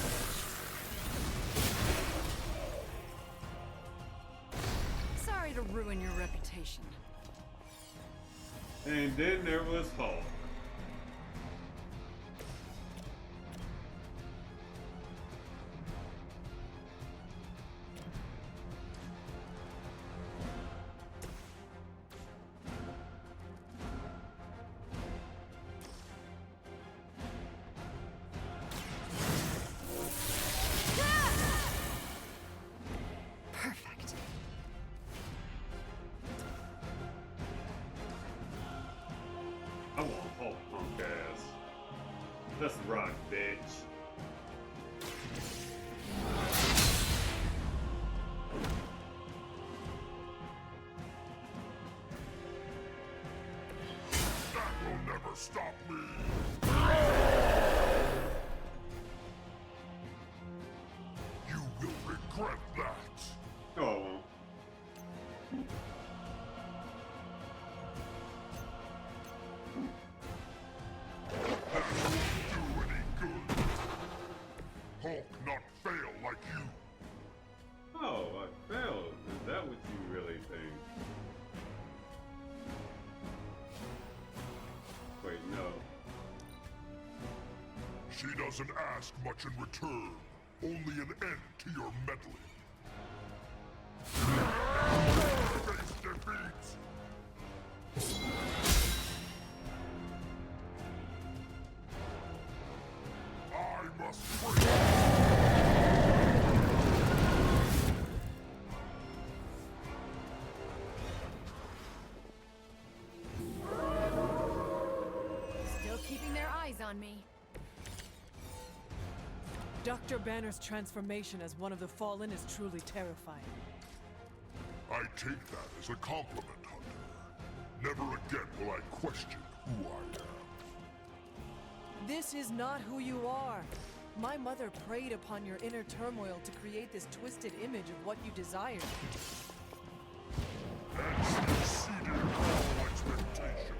Speaker 8: Sorry to ruin your reputation.
Speaker 4: And then there was Hulk.
Speaker 8: Perfect.
Speaker 4: I want Hulk punk ass. Let's rock, bitch.
Speaker 7: That will never stop me. You will regret that.
Speaker 4: Oh, well.
Speaker 7: Do any good. Hulk not fail like you.
Speaker 4: Oh, I failed. Is that what you really think? Wait, no.
Speaker 7: doesn't ask much in return, only an end to your meddling. Face defeat! I must break.
Speaker 6: Still keeping their eyes on me.
Speaker 2: Dr. Banner's transformation as one of the Fallen is truly terrifying.
Speaker 7: I take that as a compliment, Hunter. Never again will I question who I am.
Speaker 2: This is not who you are. My mother preyed upon your inner turmoil to create this twisted image of what you desired.
Speaker 7: And she exceeded all expectations.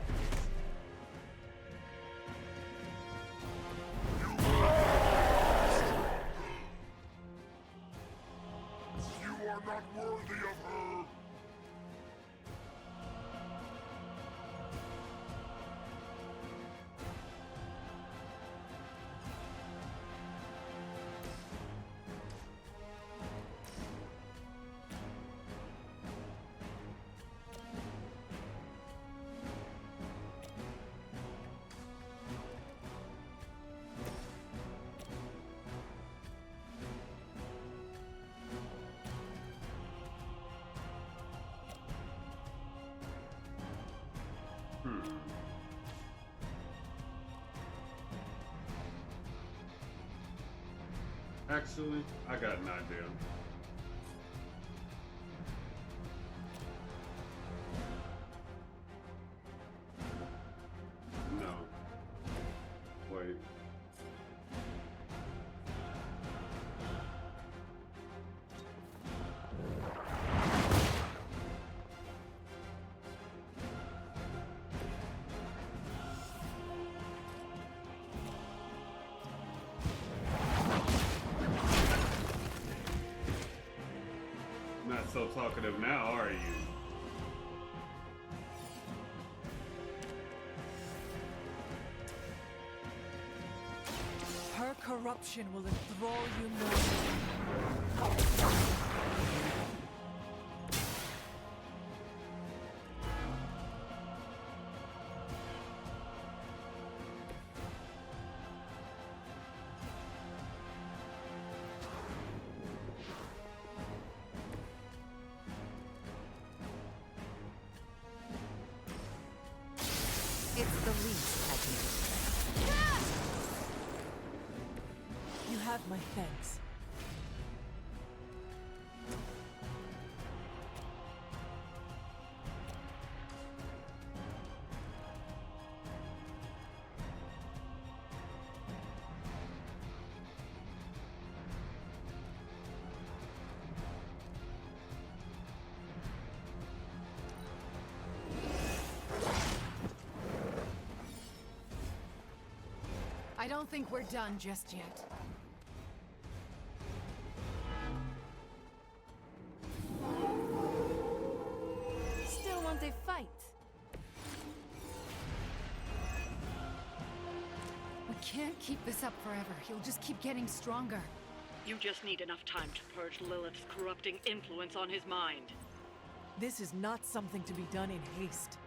Speaker 7: You are not worthy of her!
Speaker 4: Actually, I got an idea. No. Wait. Not so talkative now, are you?
Speaker 2: Her corruption will enthrall you more.
Speaker 1: It's the least I can do.
Speaker 2: You have my thanks.
Speaker 6: I don't think we're done just yet.
Speaker 1: Still want a fight?
Speaker 6: We can't keep this up forever. He'll just keep getting stronger.
Speaker 15: You just need enough time to purge Lilith's corrupting influence on his mind.
Speaker 2: This is not something to be done in haste.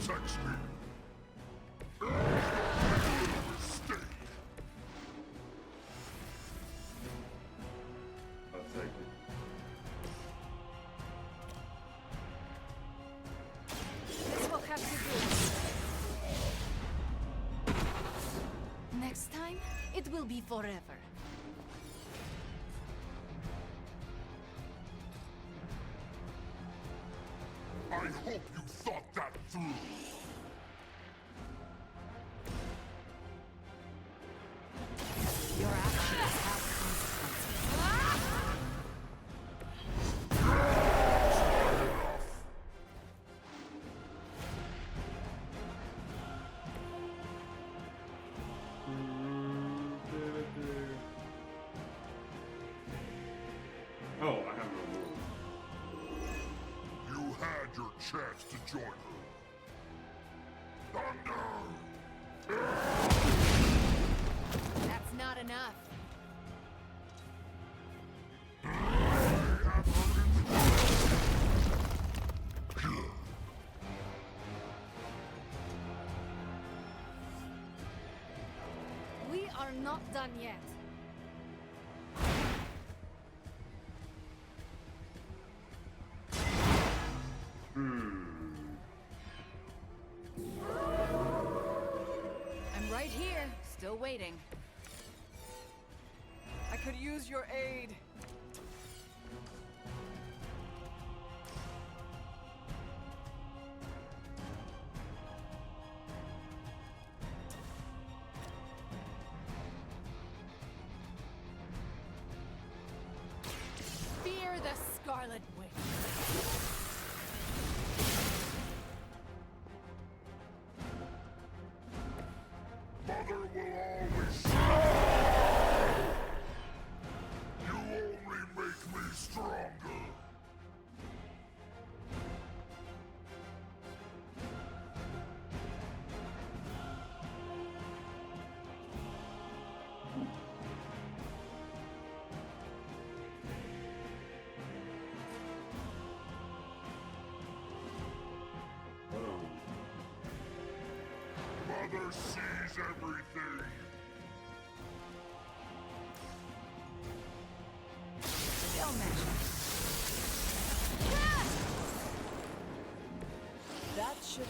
Speaker 7: Protects me. Mistake.
Speaker 4: I'll take it.
Speaker 6: This will have to do.
Speaker 1: Next time, it will be forever.
Speaker 7: I hope you thought that through. chance to join her. Thunder!
Speaker 8: That's not enough.
Speaker 1: We are not done yet.
Speaker 8: I'm right here, still waiting.
Speaker 2: I could use your aid.
Speaker 8: Fear the Scarlet Witch.
Speaker 7: Mother will always You only make me stronger. Mother sees everything.
Speaker 8: Don't mention
Speaker 2: That should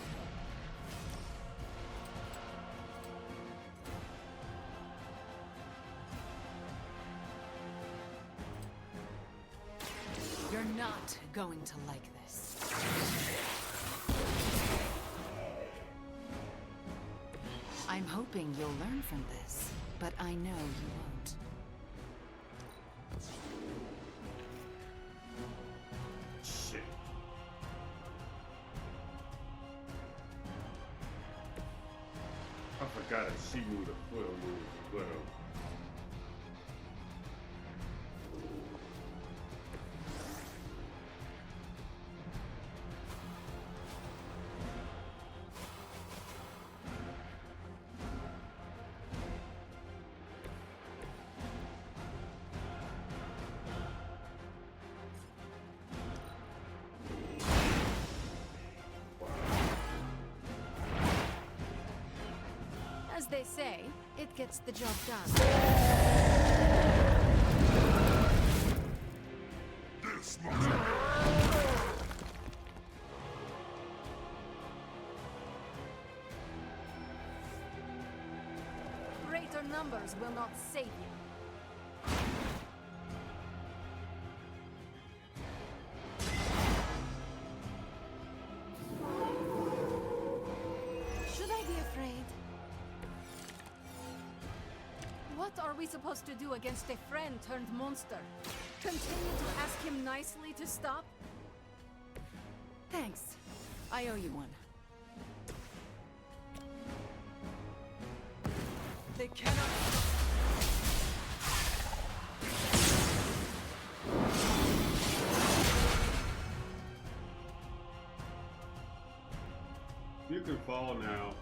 Speaker 8: You're not going to like this. I'm hoping you'll learn from this, but I know you won't.
Speaker 4: Shit. I forgot that she moved a foot on me as well.
Speaker 1: As they say, it gets the job done.
Speaker 7: This must
Speaker 1: Greater numbers will not save you. Should I be afraid? What are we supposed to do against a friend turned monster? Continue to ask him nicely to stop?
Speaker 8: Thanks. I owe you one.
Speaker 2: They cannot.
Speaker 4: You can fall now.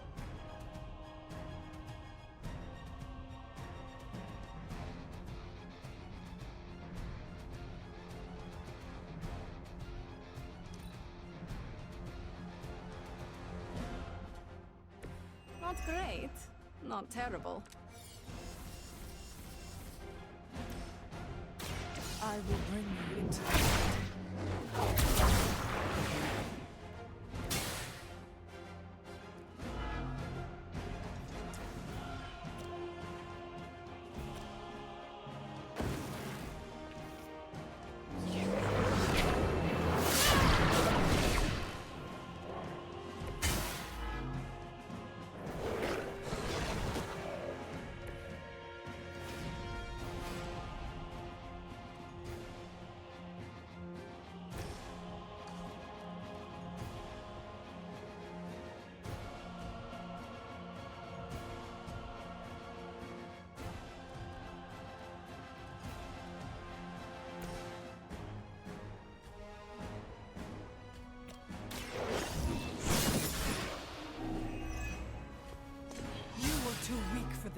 Speaker 1: Not great, not terrible.
Speaker 2: I will bring you into the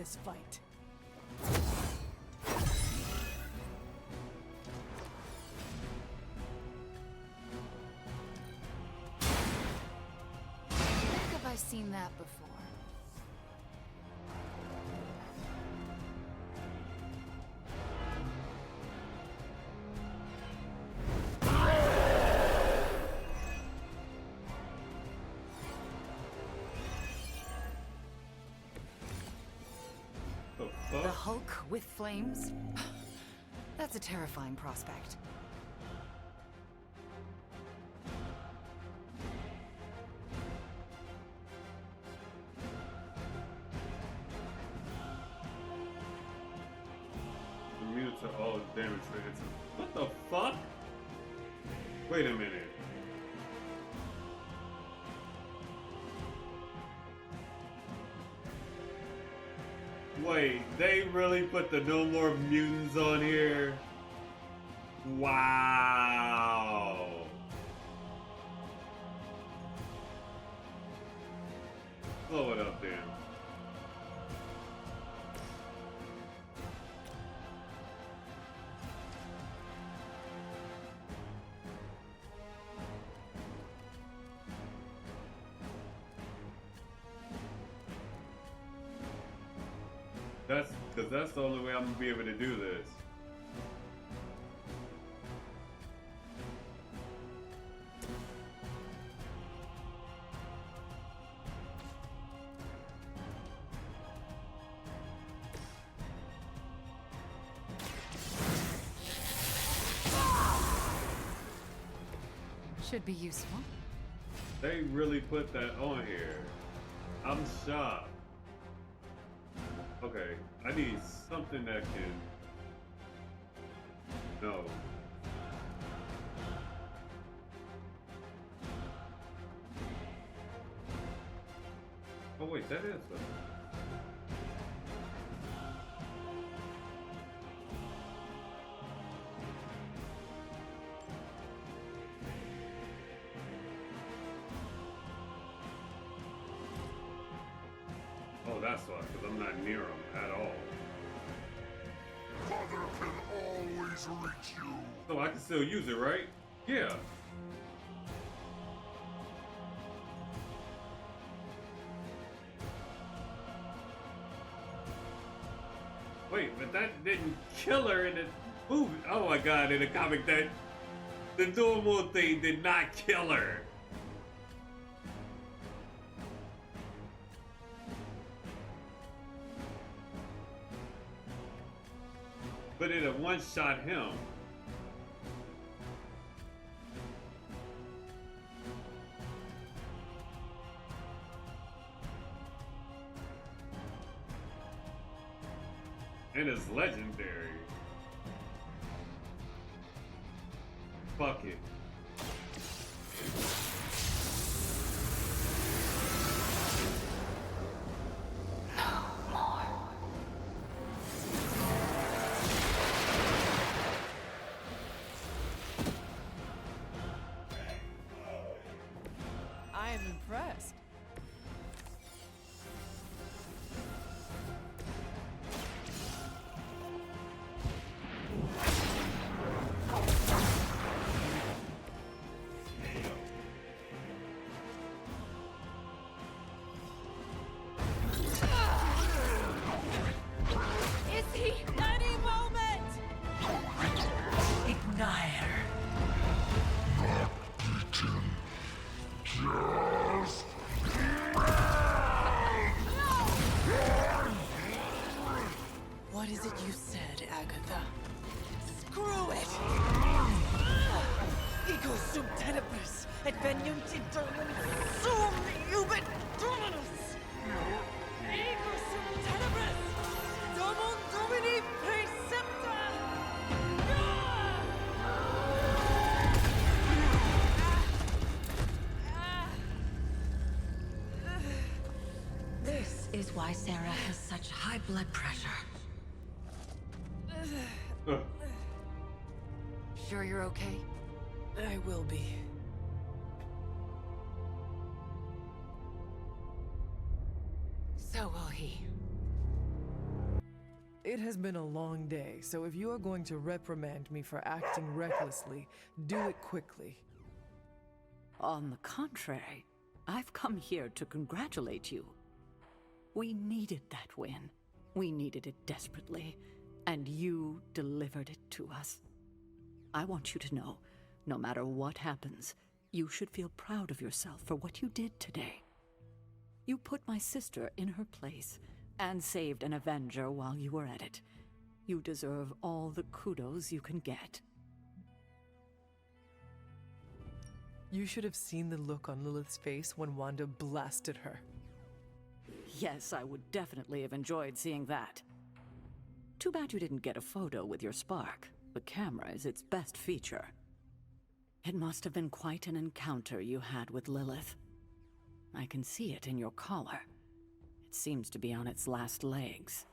Speaker 2: this fight.
Speaker 8: Where have I seen that before?
Speaker 2: The Hulk with flames? That's a terrifying prospect.
Speaker 4: Immune to all damage for hits. What the fuck? Wait a minute. Wait, they really put the no more mutants on here? Wow. Blow it up, damn. Because that's the only way I'm gonna be able to do this.
Speaker 8: Should be useful.
Speaker 4: They really put that on here. I'm shocked. Okay, I need something that can... No. Oh wait, that is something. Oh, that's why, because I'm not near him at all.
Speaker 5: Father can always reach you.
Speaker 4: So I can still use it, right? Yeah. Wait, but that didn't kill her in the movie. Oh my god, in the comic, that the normal thing did not kill her. But it had one-shot him. And it's legendary. Fuck it.
Speaker 2: I am impressed.
Speaker 6: Is he? Any moment!
Speaker 10: Ignite her.
Speaker 5: Just
Speaker 2: What is it you said, Agatha? Screw it! Ego sum tenebris, et veniunt internum sum iubit dominus! Ego sum tenebris, domum domini precepta!
Speaker 10: This is why Sarah has such high blood pressure.
Speaker 8: Sure you're okay?
Speaker 2: I will be.
Speaker 8: So will he.
Speaker 2: It has been a long day, so if you are going to reprimand me for acting recklessly, do it quickly.
Speaker 15: On the contrary, I've come here to congratulate you. We needed that win. We needed it desperately, and you delivered it to us. I want you to know, no matter what happens, you should feel proud of yourself for what you did today. You put my sister in her place and saved an Avenger while you were at it. You deserve all the kudos you can get.
Speaker 2: You should have seen the look on Lilith's face when Wanda blasted her.
Speaker 15: Yes, I would definitely have enjoyed seeing that. Too bad you didn't get a photo with your spark. The camera is its best feature. It must have been quite an encounter you had with Lilith. I can see it in your collar. It seems to be on its last legs.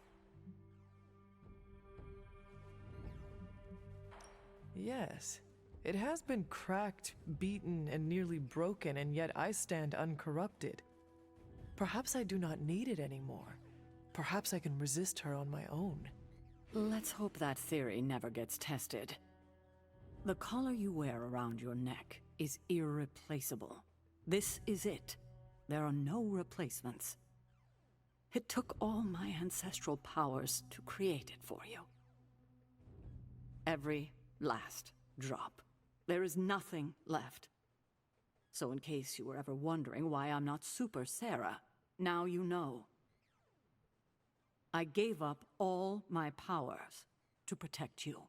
Speaker 2: Yes, it has been cracked, beaten, and nearly broken, and yet I stand uncorrupted. Perhaps I do not need it anymore. Perhaps I can resist her on my own.
Speaker 15: Let's hope that theory never gets tested. The collar you wear around your neck is irreplaceable. This is it. There are no replacements. It took all my ancestral powers to create it for you. Every last drop. There is nothing left. So in case you were ever wondering why I'm not Super Sarah, now you know. I gave up all my powers to protect you.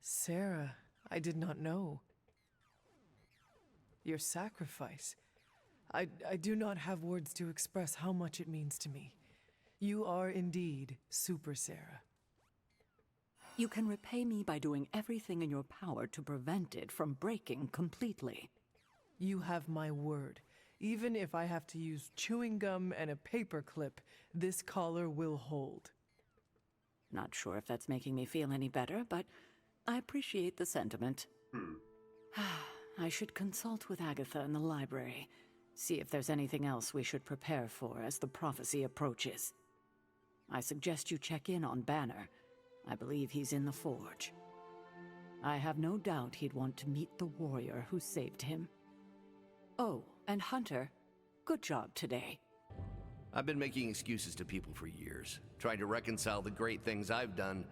Speaker 2: Sarah, I did not know. Your sacrifice. I do not have words to express how much it means to me. You are indeed Super Sarah.
Speaker 15: You can repay me by doing everything in your power to prevent it from breaking completely.
Speaker 2: You have my word. Even if I have to use chewing gum and a paper clip, this collar will hold.
Speaker 15: Not sure if that's making me feel any better, but I appreciate the sentiment. I should consult with Agatha in the library, see if there's anything else we should prepare for as the prophecy approaches. I suggest you check in on Banner. I believe he's in the forge. I have no doubt he'd want to meet the warrior who saved him. Oh, and Hunter, good job today.
Speaker 16: I've been making excuses to people for years, trying to reconcile the great things I've done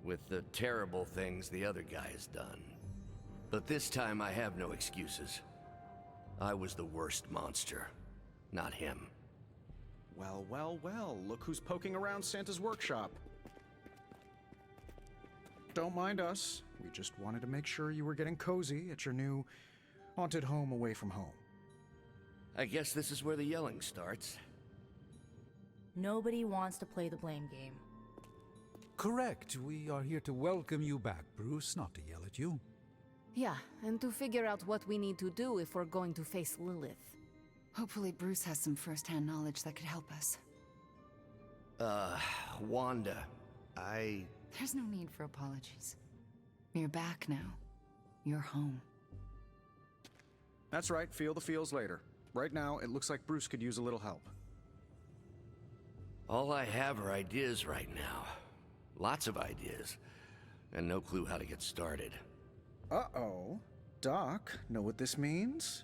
Speaker 16: with the terrible things the other guy has done. But this time I have no excuses. I was the worst monster, not him.
Speaker 14: Well, well, well, look who's poking around Santa's workshop. Don't mind us. We just wanted to make sure you were getting cozy at your new haunted home away from home.
Speaker 16: I guess this is where the yelling starts.
Speaker 17: Nobody wants to play the blame game.
Speaker 18: Correct. We are here to welcome you back, Bruce, not to yell at you.
Speaker 1: Yeah, and to figure out what we need to do if we're going to face Lilith.
Speaker 8: Hopefully Bruce has some first-hand knowledge that could help us.
Speaker 16: Wanda,
Speaker 8: There's no need for apologies. You're back now. You're home.
Speaker 14: That's right, feel the feels later. Right now, it looks like Bruce could use a little help.
Speaker 16: All I have are ideas right now. Lots of ideas. And no clue how to get started.
Speaker 14: Uh-oh. Doc, know what this means?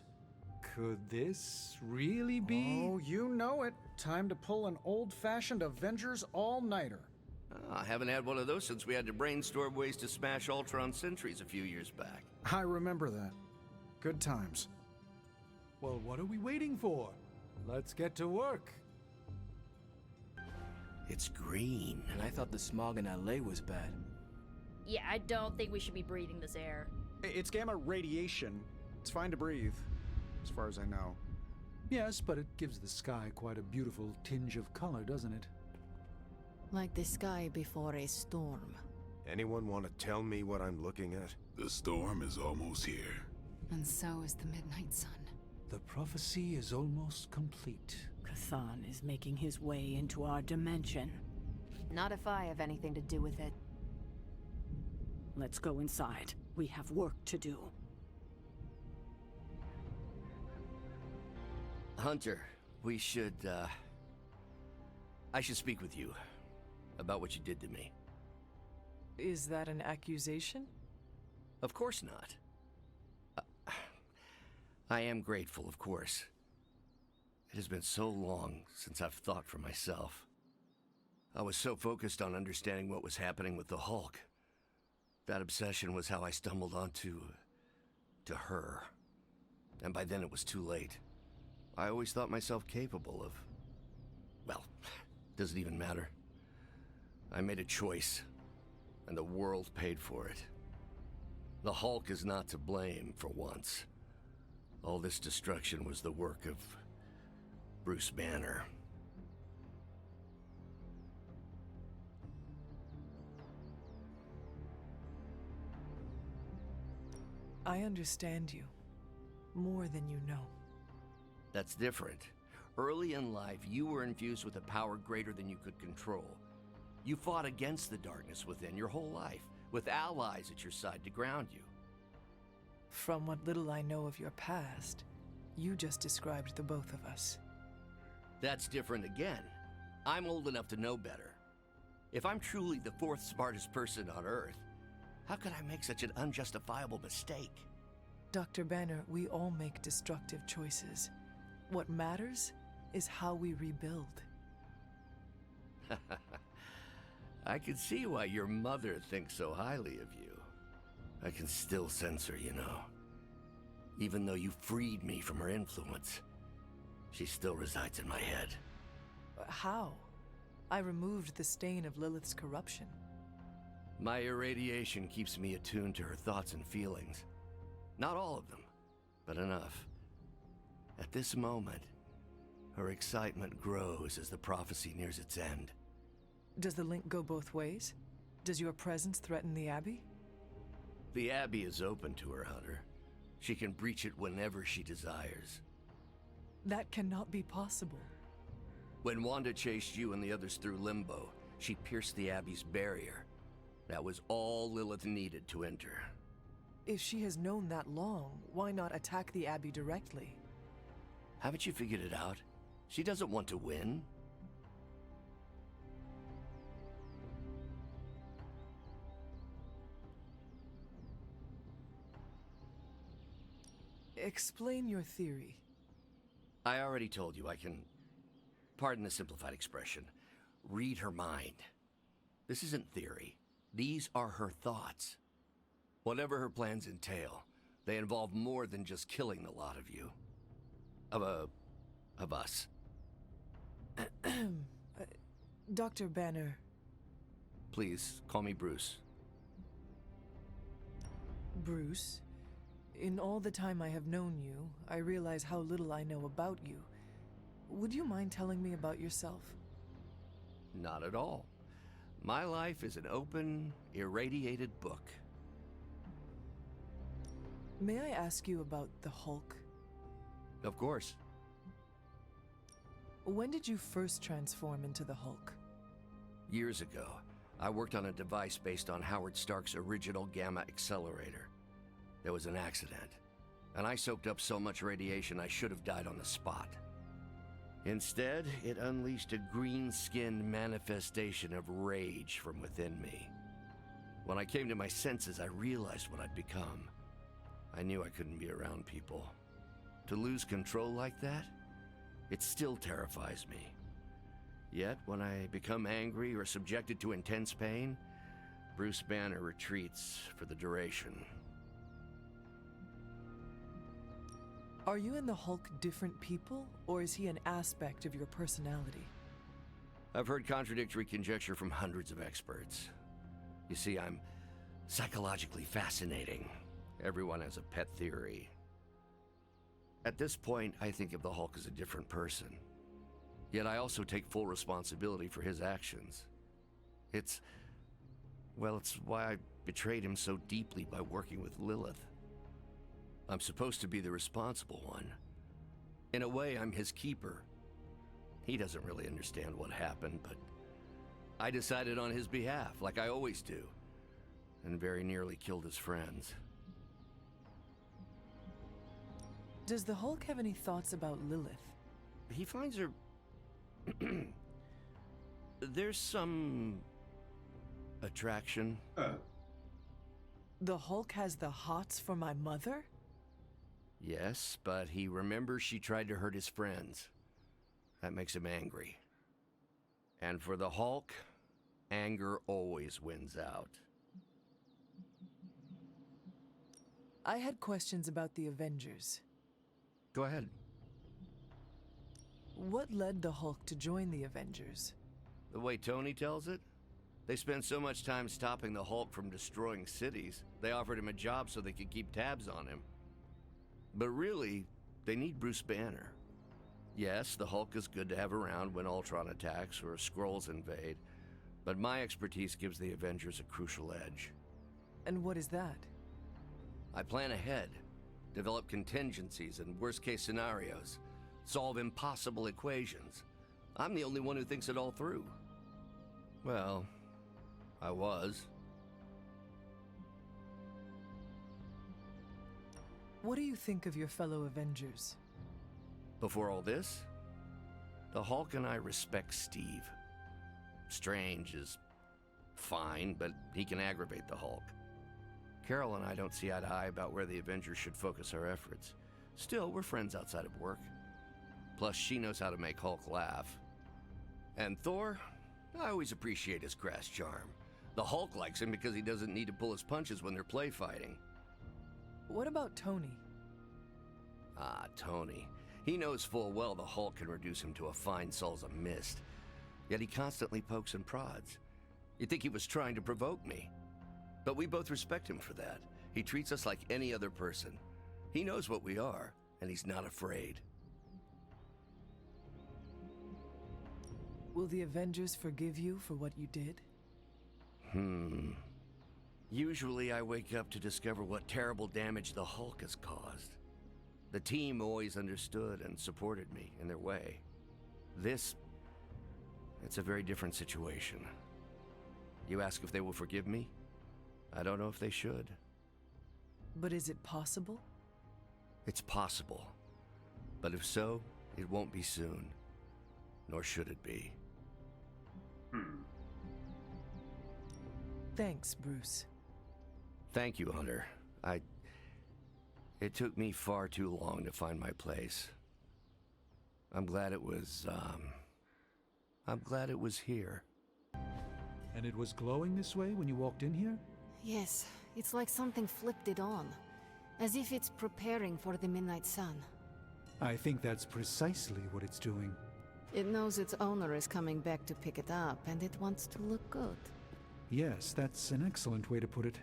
Speaker 18: Could this really be?
Speaker 14: Oh, you know it. Time to pull an old-fashioned Avengers all-nighter.
Speaker 16: I haven't had one of those since we had to brainstorm ways to smash Ultron sentries a few years back.
Speaker 14: I remember that. Good times.
Speaker 18: Well, what are we waiting for? Let's get to work.
Speaker 16: It's green.
Speaker 19: And I thought the smog in LA was bad.
Speaker 17: Yeah, I don't think we should be breathing this air.
Speaker 14: It's gamma radiation. It's fine to breathe, as far as I know.
Speaker 18: Yes, but it gives the sky quite a beautiful tinge of color, doesn't it?
Speaker 1: Like the sky before a storm.
Speaker 12: Anyone want to tell me what I'm looking at?
Speaker 5: The storm is almost here.
Speaker 8: And so is the midnight sun.
Speaker 18: The prophecy is almost complete.
Speaker 15: Kathan is making his way into our dimension.
Speaker 20: Not if I have anything to do with it.
Speaker 15: Let's go inside. We have work to do.
Speaker 16: Hunter, We should, I should speak with you about what you did to me.
Speaker 2: Is that an accusation?
Speaker 16: Of course not. I am grateful, of course. It has been so long since I've thought for myself. I was so focused on understanding what was happening with the Hulk. That obsession was how I stumbled onto her. And by then it was too late. I always thought myself capable of... well, doesn't even matter. I made a choice, and the world paid for it. The Hulk is not to blame for once. All this destruction was the work of Bruce Banner.
Speaker 2: I understand you. More than you know.
Speaker 16: That's different. Early in life, you were infused with a power greater than you could control. You fought against the darkness within your whole life, with allies at your side to ground you.
Speaker 2: From what little I know of your past, you just described the both of us.
Speaker 16: That's different again. I'm old enough to know better. If I'm truly the fourth smartest person on Earth, how could I make such an unjustifiable mistake?
Speaker 2: Dr. Banner, we all make destructive choices. What matters is how we rebuild.
Speaker 16: I can see why your mother thinks so highly of you. I can still sense her, you know. Even though you freed me from her influence, she still resides in my head.
Speaker 2: How? I removed the stain of Lilith's corruption.
Speaker 16: My irradiation keeps me attuned to her thoughts and feelings. Not all of them, but enough. At this moment, her excitement grows as the prophecy nears its end.
Speaker 2: Does the link go both ways? Does your presence threaten the Abbey?
Speaker 16: The Abbey is open to her, Hunter. She can breach it whenever she desires.
Speaker 2: That cannot be possible.
Speaker 16: When Wanda chased you and the others through Limbo, she pierced the Abbey's barrier. That was all Lilith needed to enter.
Speaker 2: If she has known that long, why not attack the Abbey directly?
Speaker 16: Haven't you figured it out? She doesn't want to win.
Speaker 2: Explain your theory.
Speaker 16: I already told you I can, pardon the simplified expression, read her mind. This isn't theory. These are her thoughts. Whatever her plans entail, they involve more than just killing the lot of you. Of us.
Speaker 2: Dr. Banner.
Speaker 16: Please, call me Bruce.
Speaker 2: Bruce, in all the time I have known you, I realize how little I know about you. Would you mind telling me about yourself?
Speaker 16: Not at all. My life is an open, irradiated book.
Speaker 2: May I ask you about the Hulk?
Speaker 16: Of course.
Speaker 2: When did you first transform into the Hulk?
Speaker 16: Years ago, I worked on a device based on Howard Stark's original gamma accelerator. There was an accident, and I soaked up so much radiation I should have died on the spot. Instead, it unleashed a green-skinned manifestation of rage from within me. When I came to my senses, I realized what I'd become. I knew I couldn't be around people. To lose control like that, it still terrifies me. Yet, when I become angry or subjected to intense pain, Bruce Banner retreats for the duration.
Speaker 2: Are you and the Hulk different people, or is he an aspect of your personality?
Speaker 16: I've heard contradictory conjecture from hundreds of experts. You see, I'm psychologically fascinating. Everyone has a pet theory. At this point, I think of the Hulk as a different person. Yet I also take full responsibility for his actions. It's why I betrayed him so deeply by working with Lilith. I'm supposed to be the responsible one. In a way, I'm his keeper. He doesn't really understand what happened, but I decided on his behalf, like I always do, and very nearly killed his friends.
Speaker 2: Does the Hulk have any thoughts about Lilith?
Speaker 16: he finds her... There's some... attraction.
Speaker 2: The Hulk has the hots for my mother?
Speaker 16: Yes, but he remembers she tried to hurt his friends. That makes him angry. And for the Hulk, anger always wins out.
Speaker 2: I had questions about the Avengers.
Speaker 16: Go ahead.
Speaker 2: What led the Hulk to join the Avengers?
Speaker 16: The way Tony tells it, they spent so much time stopping the Hulk from destroying cities, they offered him a job so they could keep tabs on him. But really, they need Bruce Banner. Yes, the Hulk is good to have around when Ultron attacks or Skrulls invade, but my expertise gives the Avengers a crucial edge.
Speaker 2: And what is that?
Speaker 16: I plan ahead, develop contingencies and worst-case scenarios, solve impossible equations. I'm the only one who thinks it all through. Well, I was.
Speaker 2: What do you think of your fellow Avengers?
Speaker 16: Before all this, the Hulk and I respect Steve. Strange is fine, but he can aggravate the Hulk. Carol and I don't see eye to eye about where the Avengers should focus our efforts. Still, we're friends outside of work. Plus, she knows how to make Hulk laugh. And Thor, I always appreciate his crass charm. The Hulk likes him because he doesn't need to pull his punches when they're play fighting.
Speaker 2: What about Tony?
Speaker 16: Ah, Tony. He knows full well the Hulk can reduce him to a fine Souls of mist. Yet he constantly pokes and prods. You'd think he was trying to provoke me. But we both respect him for that. He treats us like any other person. He knows what we are, and he's not afraid.
Speaker 2: Will the Avengers forgive you for what you did?
Speaker 16: Usually I wake up to discover what terrible damage the Hulk has caused. The team always understood and supported me in their way. It's a very different situation. You ask if they will forgive me? I don't know if they should.
Speaker 2: But is it possible?
Speaker 16: It's possible. But if so, it won't be soon. Nor should it be.
Speaker 2: Thanks, Bruce.
Speaker 16: Thank you, Hunter. It took me far too long to find my place. I'm glad it was here.
Speaker 18: And it was glowing this way when you walked in here?
Speaker 1: Yes, it's like something flipped it on. As if it's preparing for the midnight sun.
Speaker 18: I think that's precisely what it's doing.
Speaker 1: It knows its owner is coming back to pick it up, and it wants to look good.
Speaker 18: Yes, that's an excellent way to put it.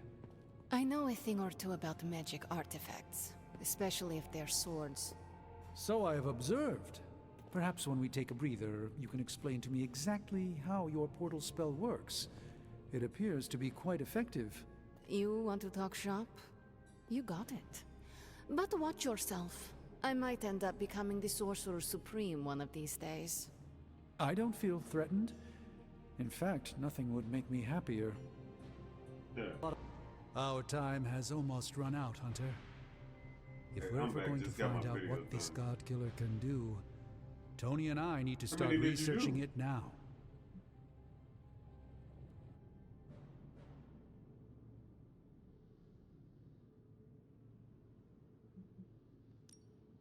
Speaker 1: I know a thing or two about magic artifacts, especially if they're swords.
Speaker 18: So I have observed. Perhaps when we take a breather, you can explain to me exactly how your portal spell works. It appears to be quite effective.
Speaker 1: You want to talk shop? You got it. But watch yourself. I might end up becoming the Sorcerer Supreme one of these days.
Speaker 18: I don't feel threatened. In fact, nothing would make me happier. Our time has almost run out, Hunter. If we're ever going to find out what this God Killer can do, Tony and I need to start researching it now.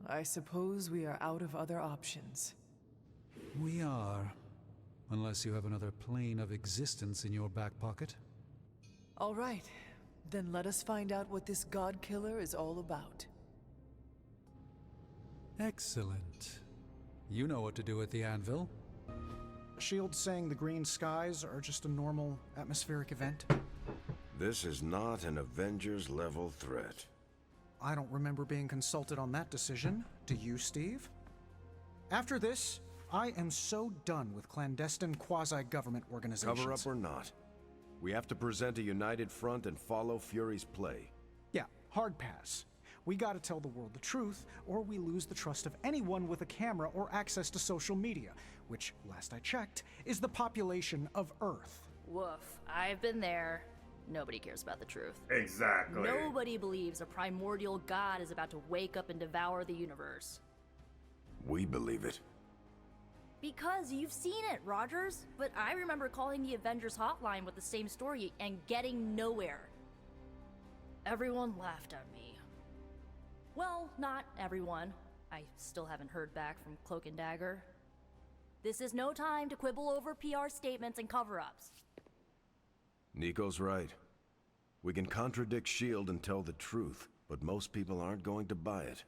Speaker 2: I suppose we are out of other options.
Speaker 18: We are. Unless you have another plane of existence in your back pocket.
Speaker 2: All right. Then let us find out what this God Killer is all about.
Speaker 18: Excellent. You know what to do at the anvil.
Speaker 14: Shield's saying the green skies are just a normal atmospheric event.
Speaker 12: This is not an Avengers-level threat.
Speaker 14: I don't remember being consulted on that decision. Do you, Steve? After this, I am so done with clandestine quasi-government organizations.
Speaker 12: Cover up or not, we have to present a united front and follow Fury's play.
Speaker 14: Yeah, hard pass. We gotta tell the world the truth, or we lose the trust of anyone with a camera or access to social media, which, last I checked, is the population of Earth.
Speaker 17: Woof. I've been there. Nobody cares about the truth.
Speaker 4: Exactly.
Speaker 17: Nobody believes a primordial god is about to wake up and devour the universe.
Speaker 12: We believe it.
Speaker 17: Because you've seen it, Rogers. But I remember calling the Avengers hotline with the same story and getting nowhere. Everyone laughed at me. Well, not everyone. I still haven't heard back from Cloak and Dagger. This is no time to quibble over PR statements and cover-ups.
Speaker 12: Nico's right. We can contradict S.H.I.E.L.D. and tell the truth, but most people aren't going to buy it.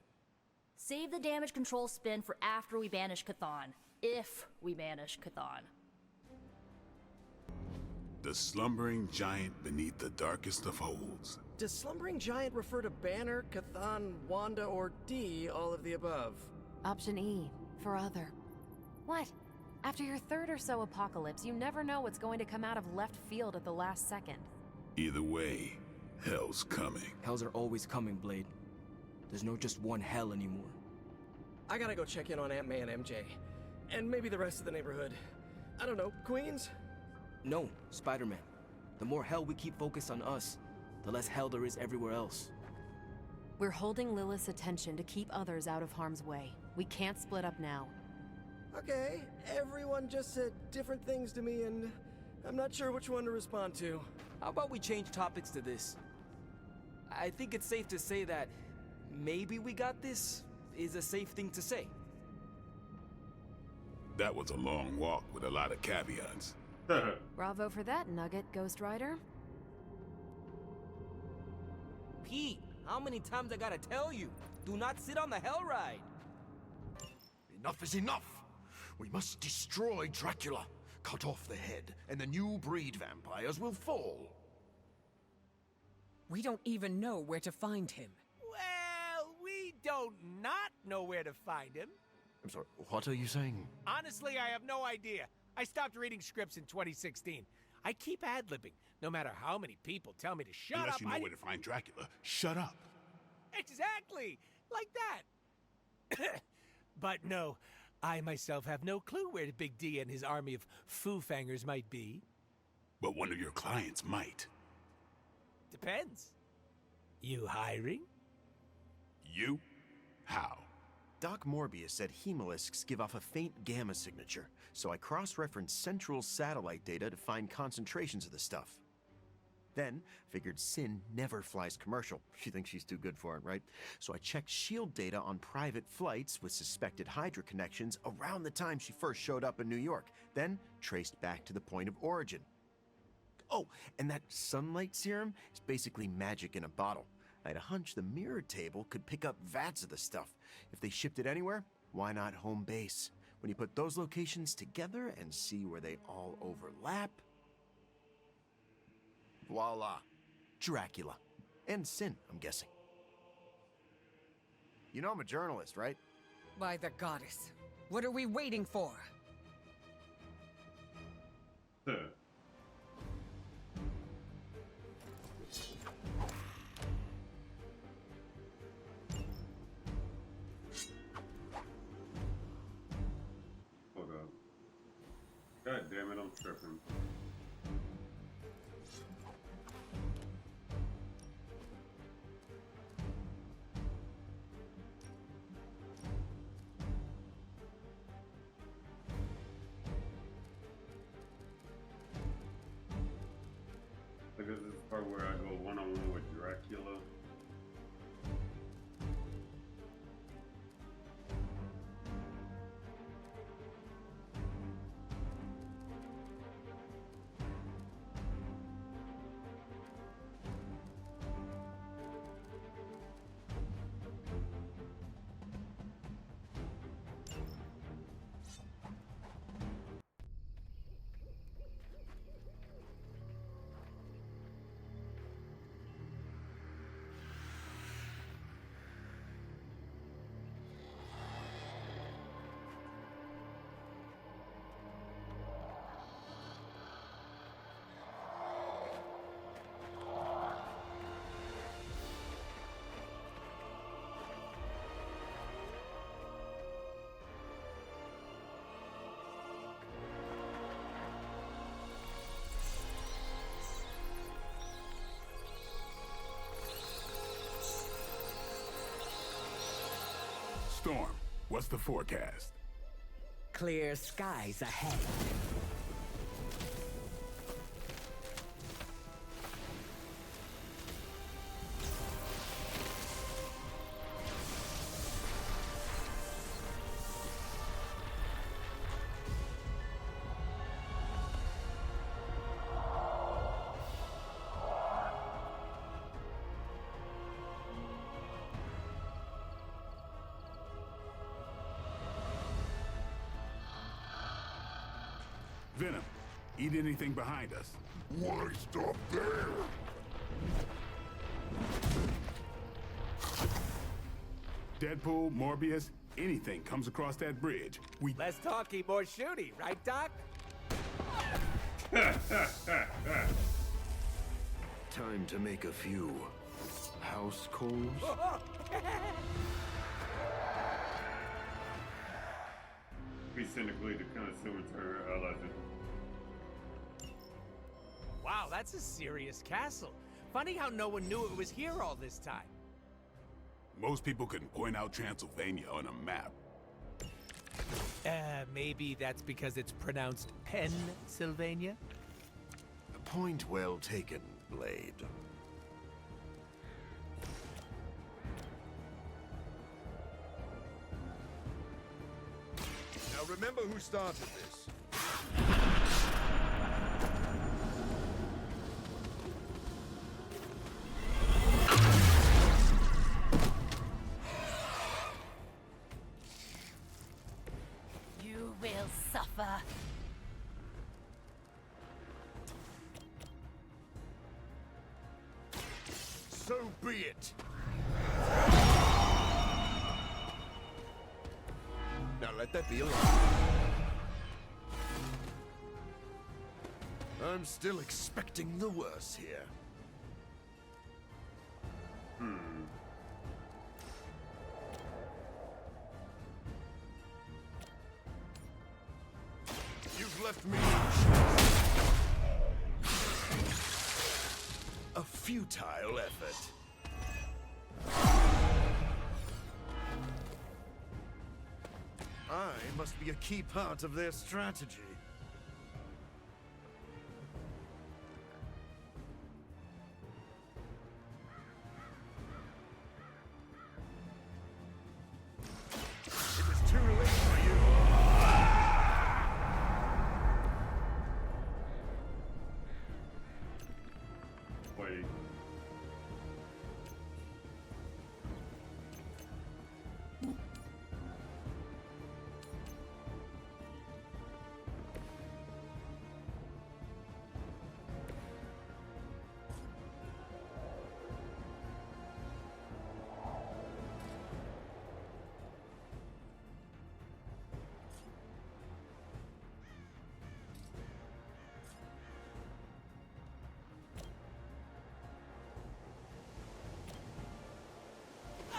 Speaker 17: Save the damage control spin for after we banish Chthon. If we banish Chthon.
Speaker 5: The slumbering giant beneath the darkest of holds.
Speaker 11: Does slumbering giant refer to Banner, Chthon, Wanda, or D, all of the above?
Speaker 20: Option E, for other. What? After your third or so apocalypse, you never know what's going to come out of left field at the last second.
Speaker 5: Either way, hell's coming.
Speaker 19: Hells are always coming, Blade. There's no just one hell anymore.
Speaker 11: I gotta go check in on Aunt May and MJ. And maybe the rest of the neighborhood. I don't know, Queens?
Speaker 19: No, Spider-Man. The more hell we keep focused on us, the less hell there is everywhere else.
Speaker 20: We're holding Lilith's attention to keep others out of harm's way. We can't split up now.
Speaker 11: Okay, everyone just said different things to me, and I'm not sure which one to respond to.
Speaker 19: How about we change topics to this? I think it's safe to say that maybe we got this is a safe thing to say.
Speaker 5: That was a long walk with a lot of caveats.
Speaker 20: Bravo for that nugget, Ghost Rider.
Speaker 19: Pete, how many times I gotta tell you? Do not sit on the hell ride.
Speaker 21: Enough is enough. We must destroy Dracula, cut off the head, and the new breed vampires will fall.
Speaker 3: We don't even know where to find him.
Speaker 22: Well, we don't not know where to find him.
Speaker 12: I'm sorry, what are you saying?
Speaker 22: Honestly, I have no idea. I stopped reading scripts in 2016. I keep ad-libbing, no matter how many people tell me to shut up.
Speaker 5: Unless you know where to find Dracula, shut up.
Speaker 22: Exactly, like that. But no, I myself have no clue where Big D and his army of foo-fangers might be.
Speaker 5: But one of your clients might.
Speaker 22: Depends. You hiring?
Speaker 5: You? How?
Speaker 23: Doc Morbius said hemolisks give off a faint gamma signature, so I cross-referenced Central's satellite data to find concentrations of the stuff. Then, figured Sin never flies commercial. She thinks she's too good for it, right? So I checked S.H.I.E.L.D. data on private flights with suspected Hydra connections around the time she first showed up in New York, then traced back to the point of origin. Oh, and that sunlight serum is basically magic in a bottle. I had a hunch the mirror table could pick up vats of the stuff. If they shipped it anywhere, why not home base? When you put those locations together and see where they all overlap... voila. Dracula. And Sin, I'm guessing. You know I'm a journalist, right?
Speaker 3: By the goddess. What are we waiting for?
Speaker 4: God damn it, I'm tripping. I guess this is the part where I go one-on-one with Dracula.
Speaker 5: Storm, what's the forecast?
Speaker 3: Clear skies ahead.
Speaker 5: Venom, eat anything behind us.
Speaker 21: Why stop there?
Speaker 5: Deadpool, Morbius, anything comes across that bridge.
Speaker 22: Less talky, more shooty, right, Doc?
Speaker 21: Time to make a few house calls.
Speaker 4: Be cynically the connoisseur to her lesson.
Speaker 22: Wow, that's a serious castle. Funny how no one knew it was here all this time.
Speaker 5: Most people can point out Transylvania on a map.
Speaker 22: Maybe that's because it's pronounced Pennsylvania?
Speaker 21: Point well taken, Blade. Now remember who started this.
Speaker 6: You will suffer.
Speaker 21: So be it. Now let that be a lie. I'm still expecting the worst here. You've left me a futile effort. I must be a key part of their strategy. It was too late for you.
Speaker 4: Wait.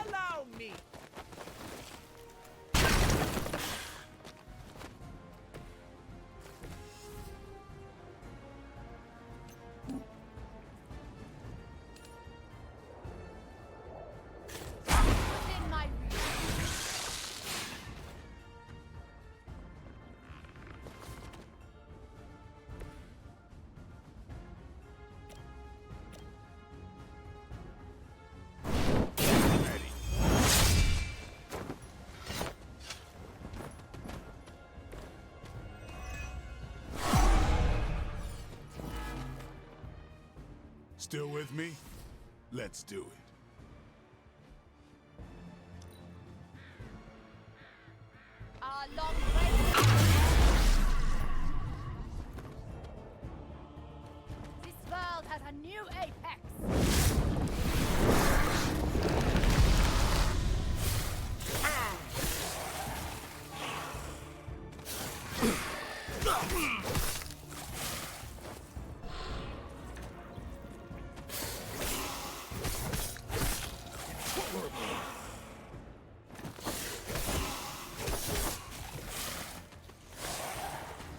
Speaker 22: Allow me!
Speaker 6: Within my reach.
Speaker 5: Still with me? Let's do it.
Speaker 6: Our long race. This world has a new apex.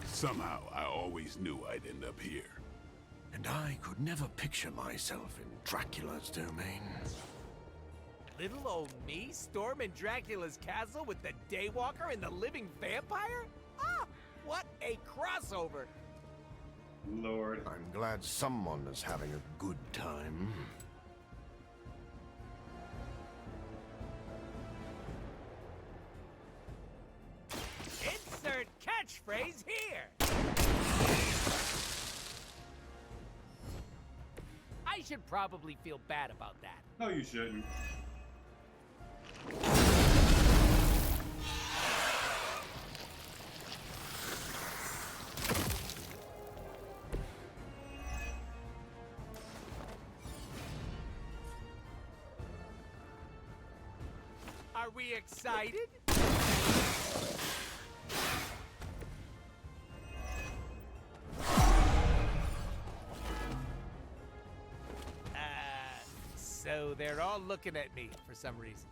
Speaker 5: Somehow, I always knew I'd end up here.
Speaker 21: And I could never picture myself in Dracula's domain.
Speaker 22: Little old me storming Dracula's castle with the Daywalker and the living vampire? What a crossover!
Speaker 4: Lord.
Speaker 21: I'm glad someone is having a good time.
Speaker 22: Insert catchphrase here! I should probably feel bad about that.
Speaker 4: No, you shouldn't.
Speaker 22: Are we excited? So they're all looking at me for some reason.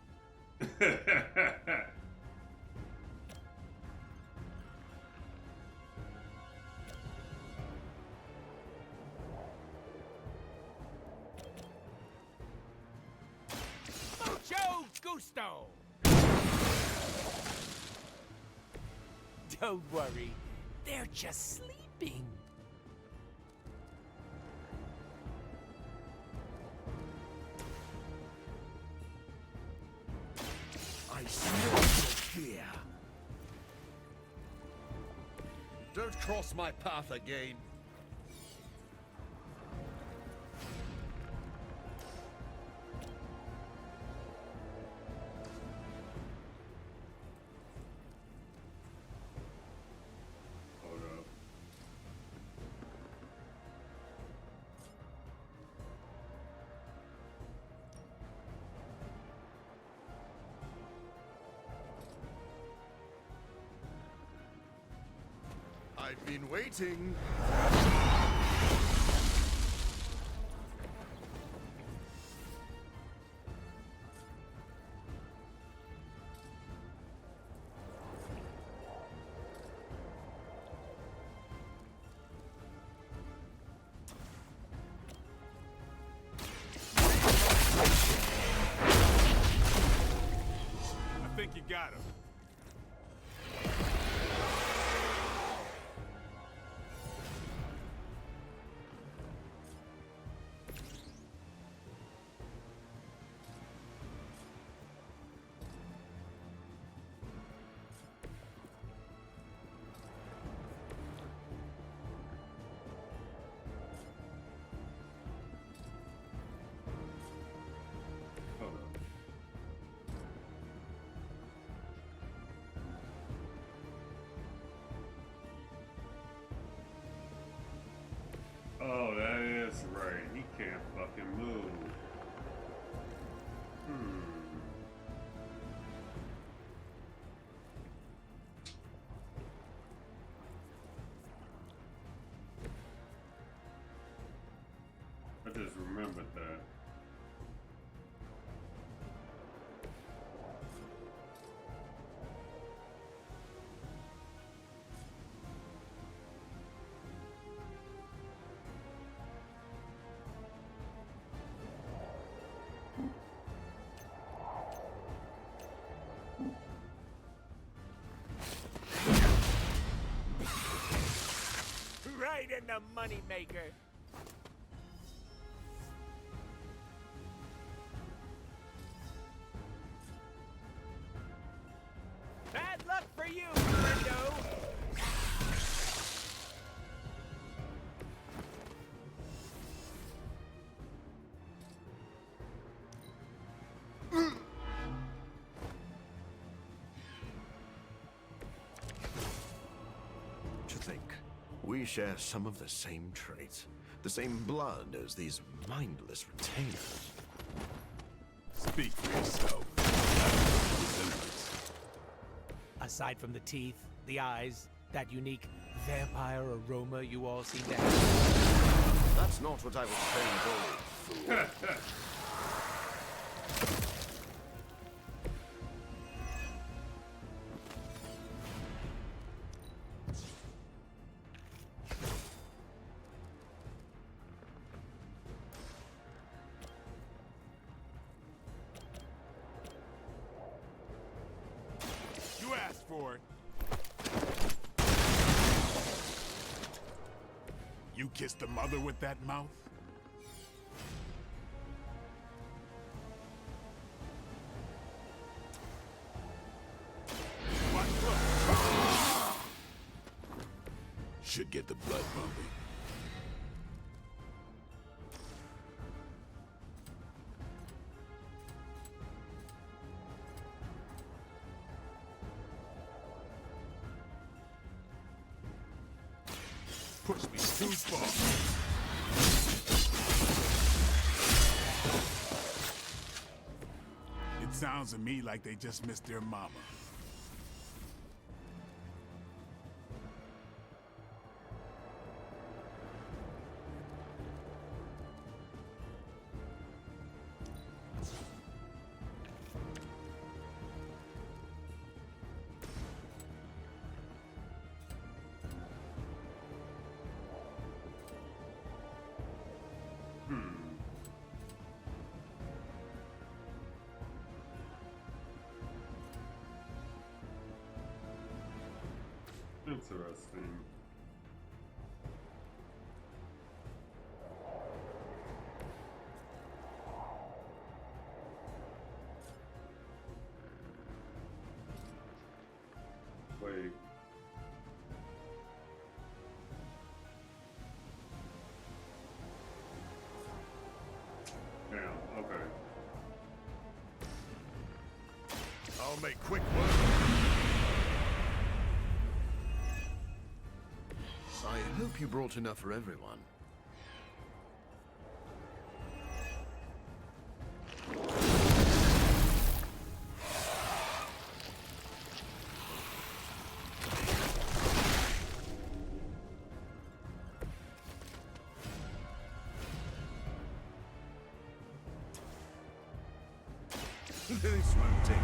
Speaker 22: Mucho gusto! Don't worry, they're just sleeping.
Speaker 21: I smell your fear.
Speaker 7: Don't cross my path again.
Speaker 4: Hold up.
Speaker 21: I've been waiting.
Speaker 5: I think you got him.
Speaker 4: Hold up. Oh, that is right. He can't fucking move. I just remembered that.
Speaker 22: Right in the moneymaker. Bad luck for you, friendo.
Speaker 21: What you think? We share some of the same traits. The same blood as these mindless retainers.
Speaker 5: Speak for yourself.
Speaker 22: Aside from the teeth, the eyes, that unique vampire aroma you all seem to have.
Speaker 21: That's not what I was trained for.
Speaker 5: You asked for it. kissed the mother with that mouth? Should get the blood pumping. Push me too far. It sounds to me like they just missed their mama.
Speaker 4: Interesting. Wait. Damn, okay.
Speaker 21: I'll make quick work. I hope you brought enough for everyone. This won't take.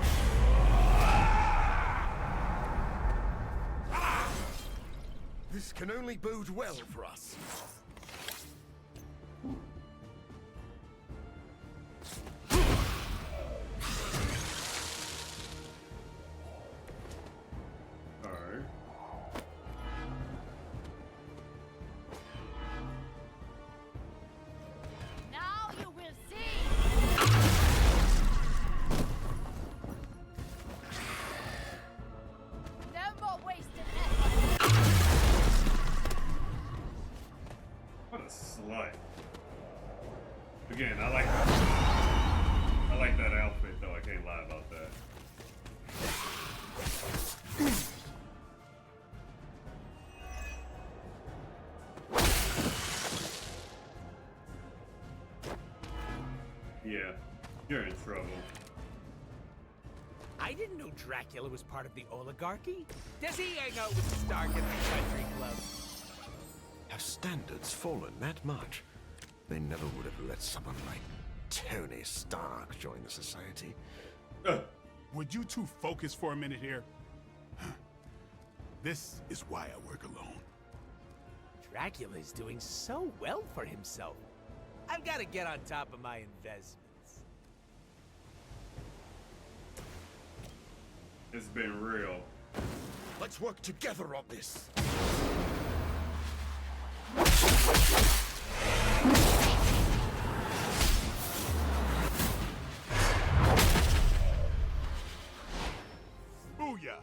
Speaker 21: This can only bode well for us.
Speaker 4: Alright.
Speaker 6: Now you will see. No more wasted effort.
Speaker 4: What a slut. Again, I like that outfit though, I can't lie about that. Yeah, you're in trouble.
Speaker 22: I didn't know Dracula was part of the oligarchy. Does he hang out with Stark at the country club?
Speaker 21: Have standards fallen that much? They never would have let someone like Tony Stark join the society.
Speaker 5: Would you two focus for a minute here? This is why I work alone.
Speaker 22: Dracula is doing so well for himself. I've got to get on top of my investments.
Speaker 4: It's been real.
Speaker 21: Let's work together on this.
Speaker 5: Booyah!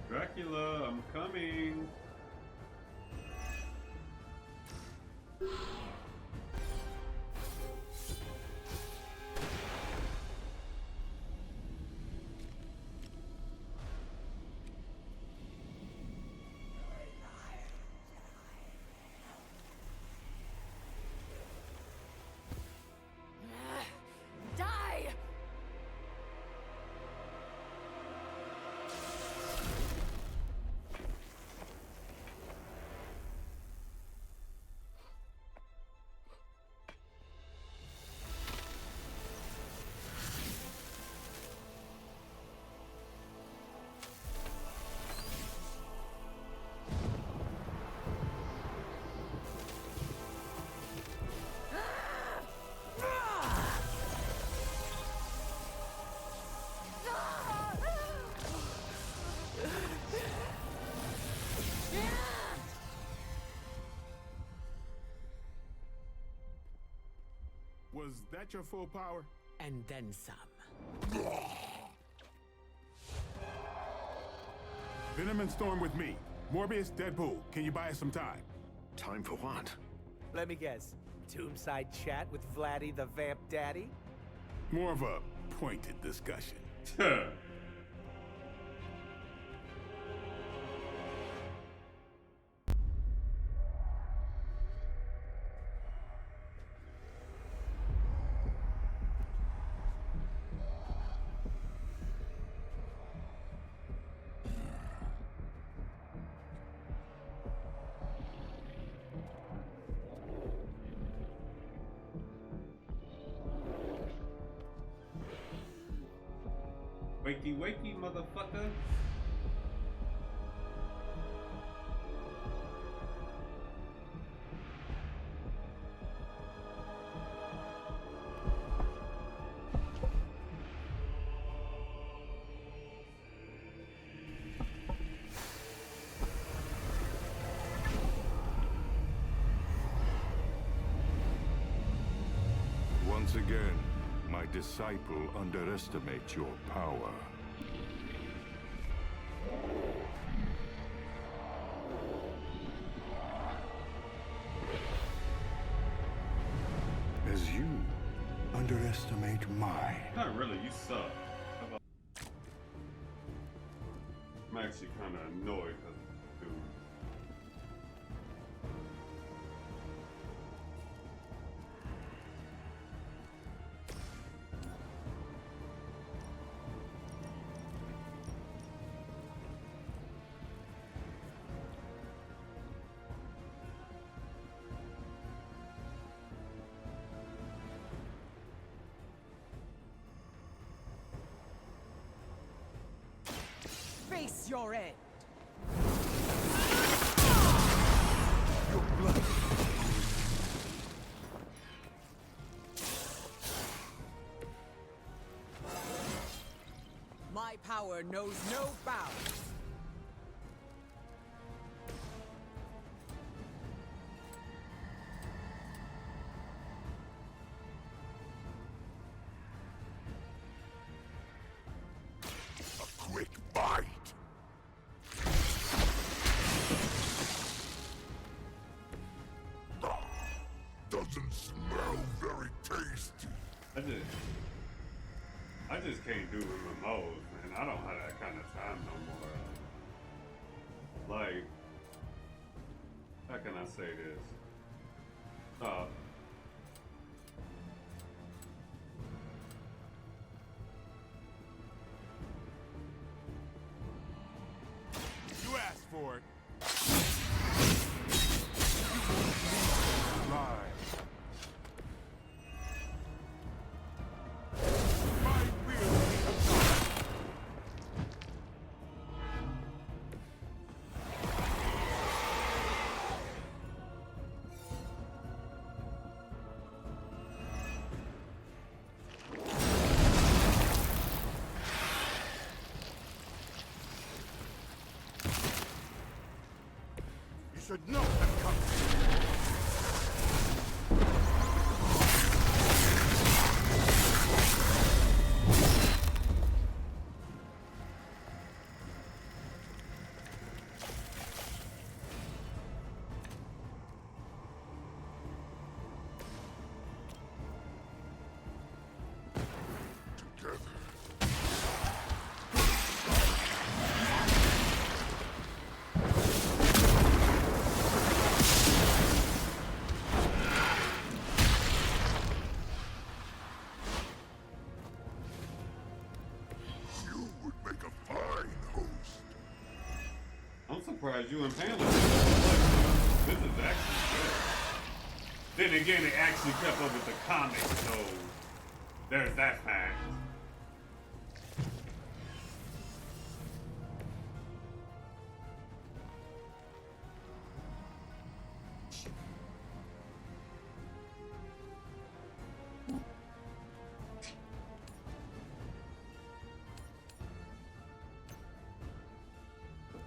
Speaker 4: Dracula, I'm coming.
Speaker 6: Die!
Speaker 5: Was that your full power?
Speaker 3: And then some.
Speaker 5: Venom and Storm with me. Morbius, Deadpool, can you buy us some time?
Speaker 21: Time for what?
Speaker 22: Let me guess. Tombside chat with Vladdy the Vamp Daddy?
Speaker 5: More of a pointed discussion.
Speaker 4: Wakey, wakey, motherfucker.
Speaker 9: Once again, my disciple underestimates your power. As you underestimate mine.
Speaker 4: Not really, you suck. I'm actually kind of annoyed because, dude.
Speaker 6: Face your end.
Speaker 3: My power knows no bounds.
Speaker 21: Quick bite! Doesn't smell very tasty.
Speaker 4: I just can't do MMOs, man. I don't have that kind of time no more. Like, how can I say this?
Speaker 5: You asked for it.
Speaker 21: You should know that comes.
Speaker 4: I'm surprised you and Pam were this is actually good. Then again, it actually kept up with the comics, so there's that fact.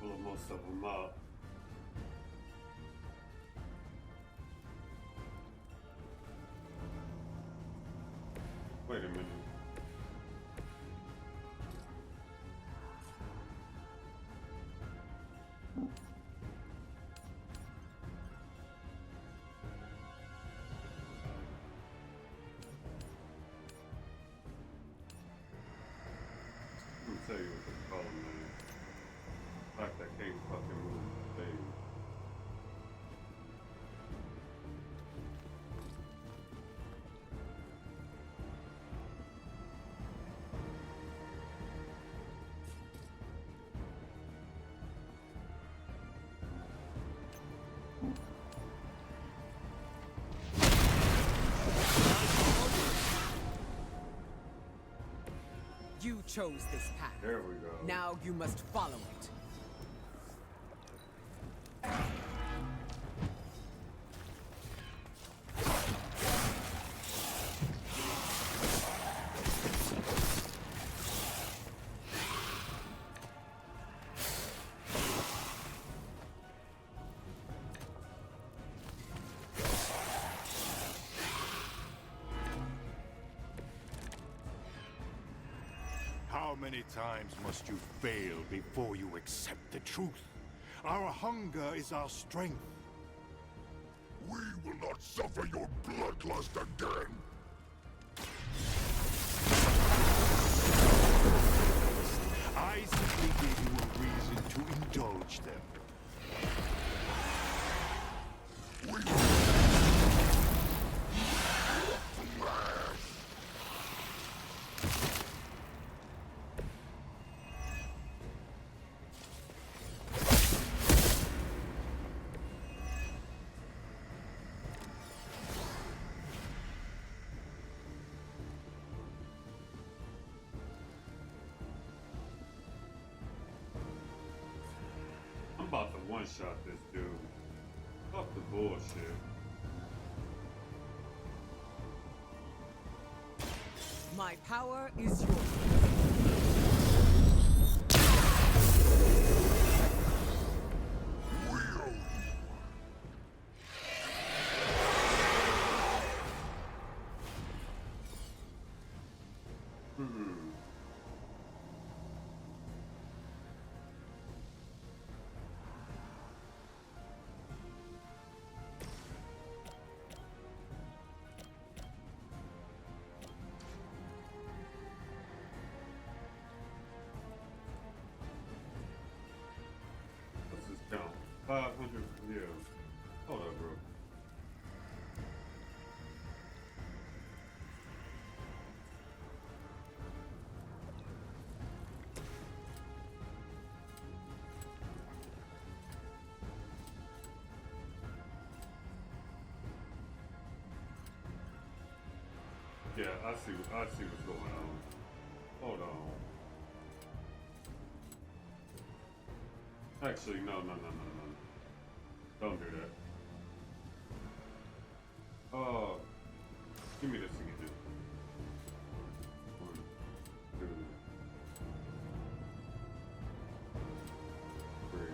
Speaker 4: Pull most of them up.
Speaker 3: You chose this path.
Speaker 4: There we go.
Speaker 3: Now you must follow it.
Speaker 9: How many times must you fail before you accept the truth? Our hunger is our strength.
Speaker 21: We will not suffer your bloodlust again!
Speaker 9: I simply gave you a reason to indulge them.
Speaker 4: I'm about to one-shot this dude. Fuck the bullshit.
Speaker 3: My power is yours.
Speaker 4: What's this count? 500. Yeah. Hold up, bro. Yeah, I see what's going on. Hold on. Actually, no. Don't do that. Oh, give me this again. 1, 2, 3.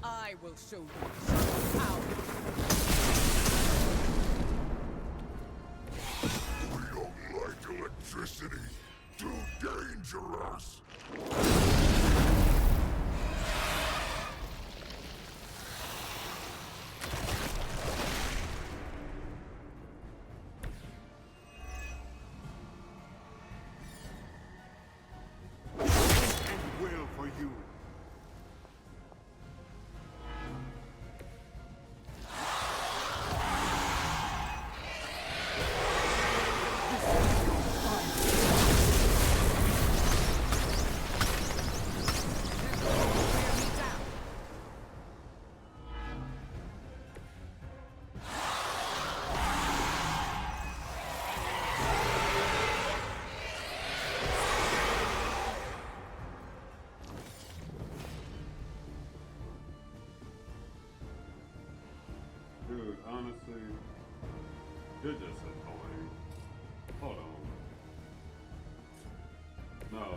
Speaker 3: I will show you how.
Speaker 21: We don't like electricity. Too dangerous.
Speaker 9: And will for you.
Speaker 4: Dude, honestly, you're just annoying. Hold on. No.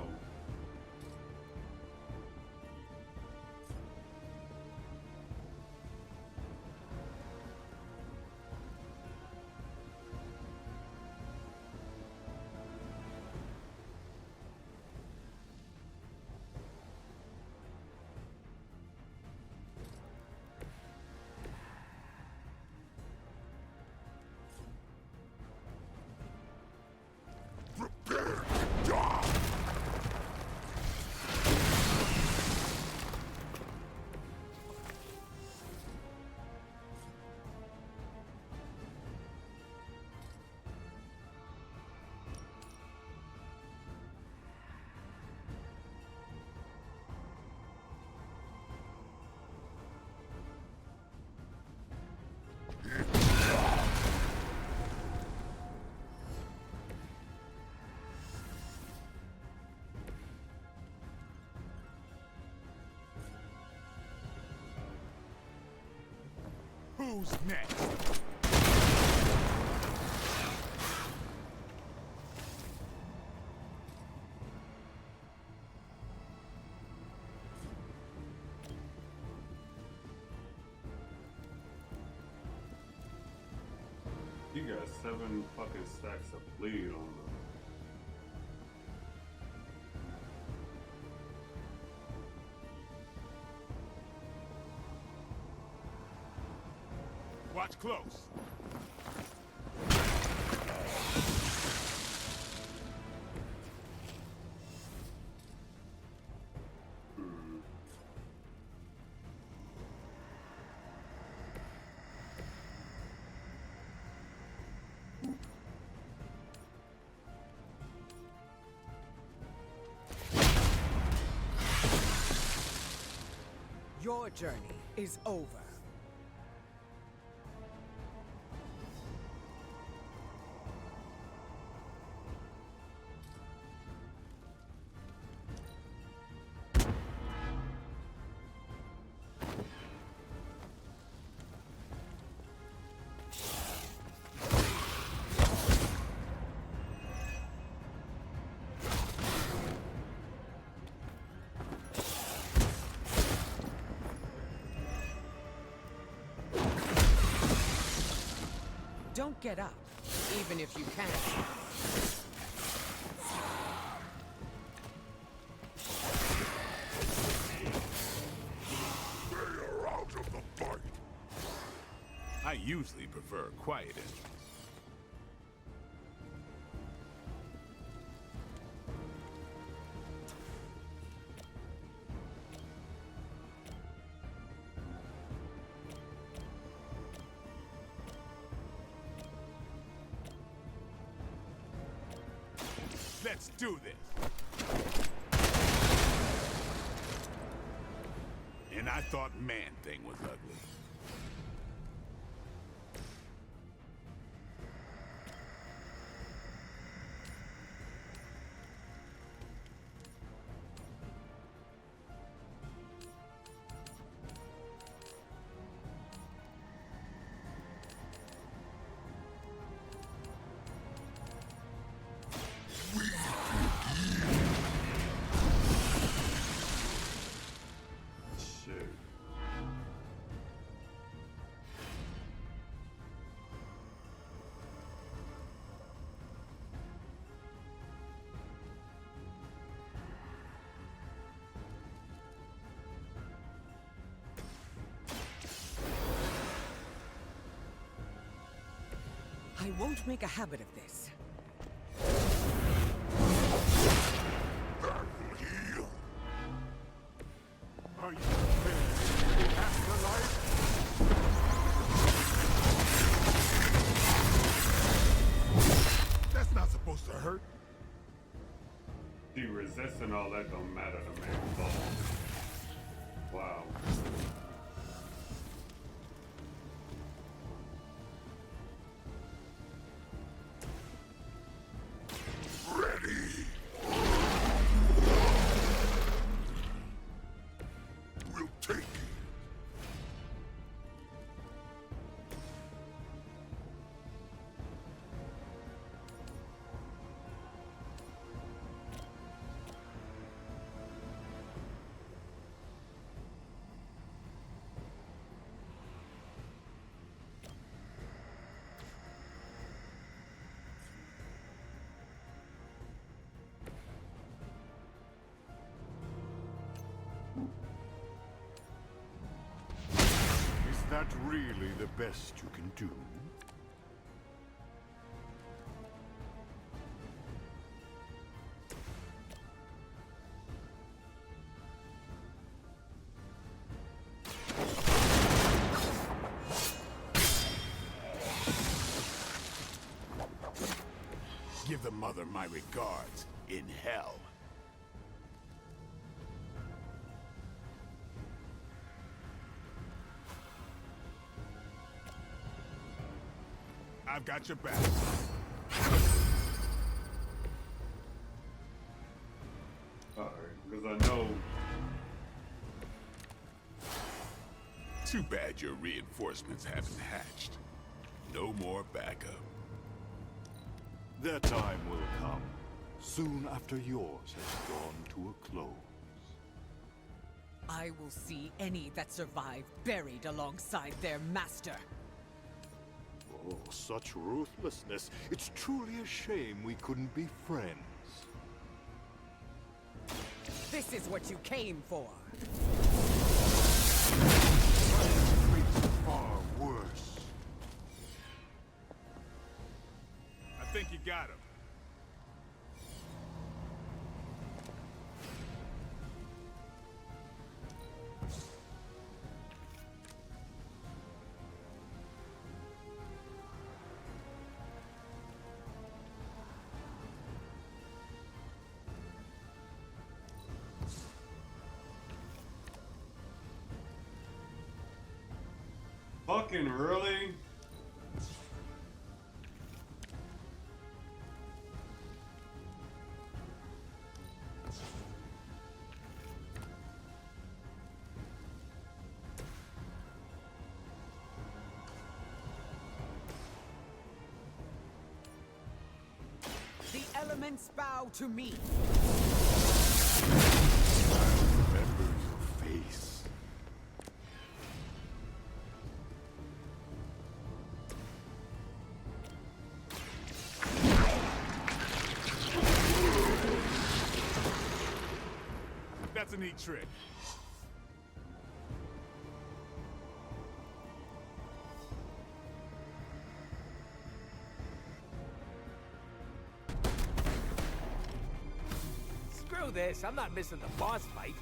Speaker 21: Prepare to die!
Speaker 9: Who's next?
Speaker 4: You got 7 fucking stacks of bleed on them.
Speaker 9: Watch close.
Speaker 3: Your journey is over. Don't get up, even if you can.
Speaker 9: They are out of the fight.
Speaker 5: I usually prefer quiet entries.
Speaker 9: Let's do this. And I thought Man-Thing was ugly.
Speaker 3: I won't make a habit of this.
Speaker 9: Are you prepared for the afterlife? That's not supposed to hurt.
Speaker 4: See, resisting all that don't matter to man. Wow.
Speaker 9: Is that really the best you can do? Give the mother my regards in hell. I've got your back.
Speaker 4: Alright, because I know
Speaker 5: Too bad your reinforcements haven't hatched. No more backup.
Speaker 9: Their time will come, soon after yours has drawn to a close.
Speaker 3: I will see any that survive buried alongside their master.
Speaker 9: Oh, such ruthlessness. It's truly a shame we couldn't be friends.
Speaker 3: This is what you came for.
Speaker 9: Far worse.
Speaker 5: I think you got him.
Speaker 4: Fucking really?
Speaker 3: The elements bow to me.
Speaker 9: I'll remember your face.
Speaker 5: That's a neat trick.
Speaker 22: Screw this, I'm not missing the boss fight.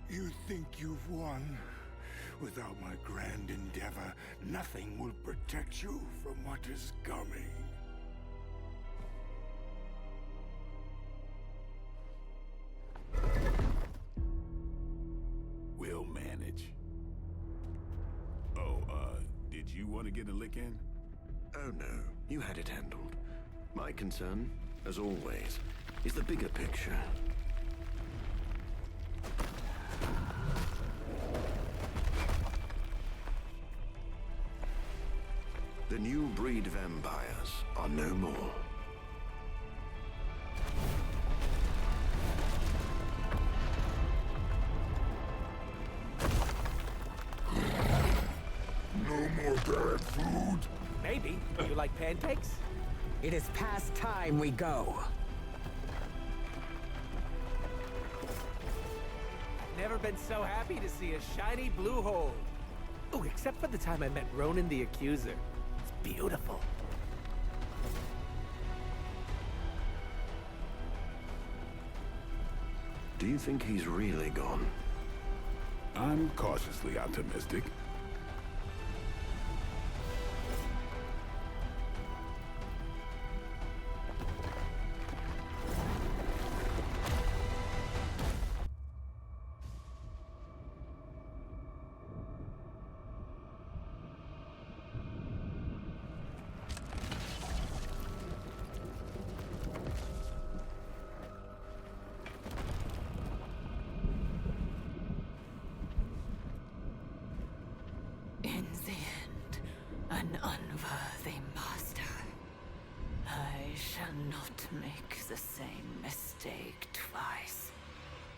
Speaker 9: You think you've won? Without my grand endeavor, nothing will protect you from what is coming.
Speaker 5: We'll manage. Oh, did you want to get a lick in?
Speaker 12: Oh no, you had it handled. My concern, as always, is the bigger picture. The new breed vampires are no more.
Speaker 9: No more bad food?
Speaker 22: Maybe. You like pancakes?
Speaker 3: It is past time we go.
Speaker 22: I've never been so happy to see a shiny blue hole. Oh, except for the time I met Ronan the Accuser. It's beautiful.
Speaker 12: Do you think he's really gone?
Speaker 5: I'm cautiously optimistic.
Speaker 15: In the end, an unworthy master. I shall not make the same mistake twice.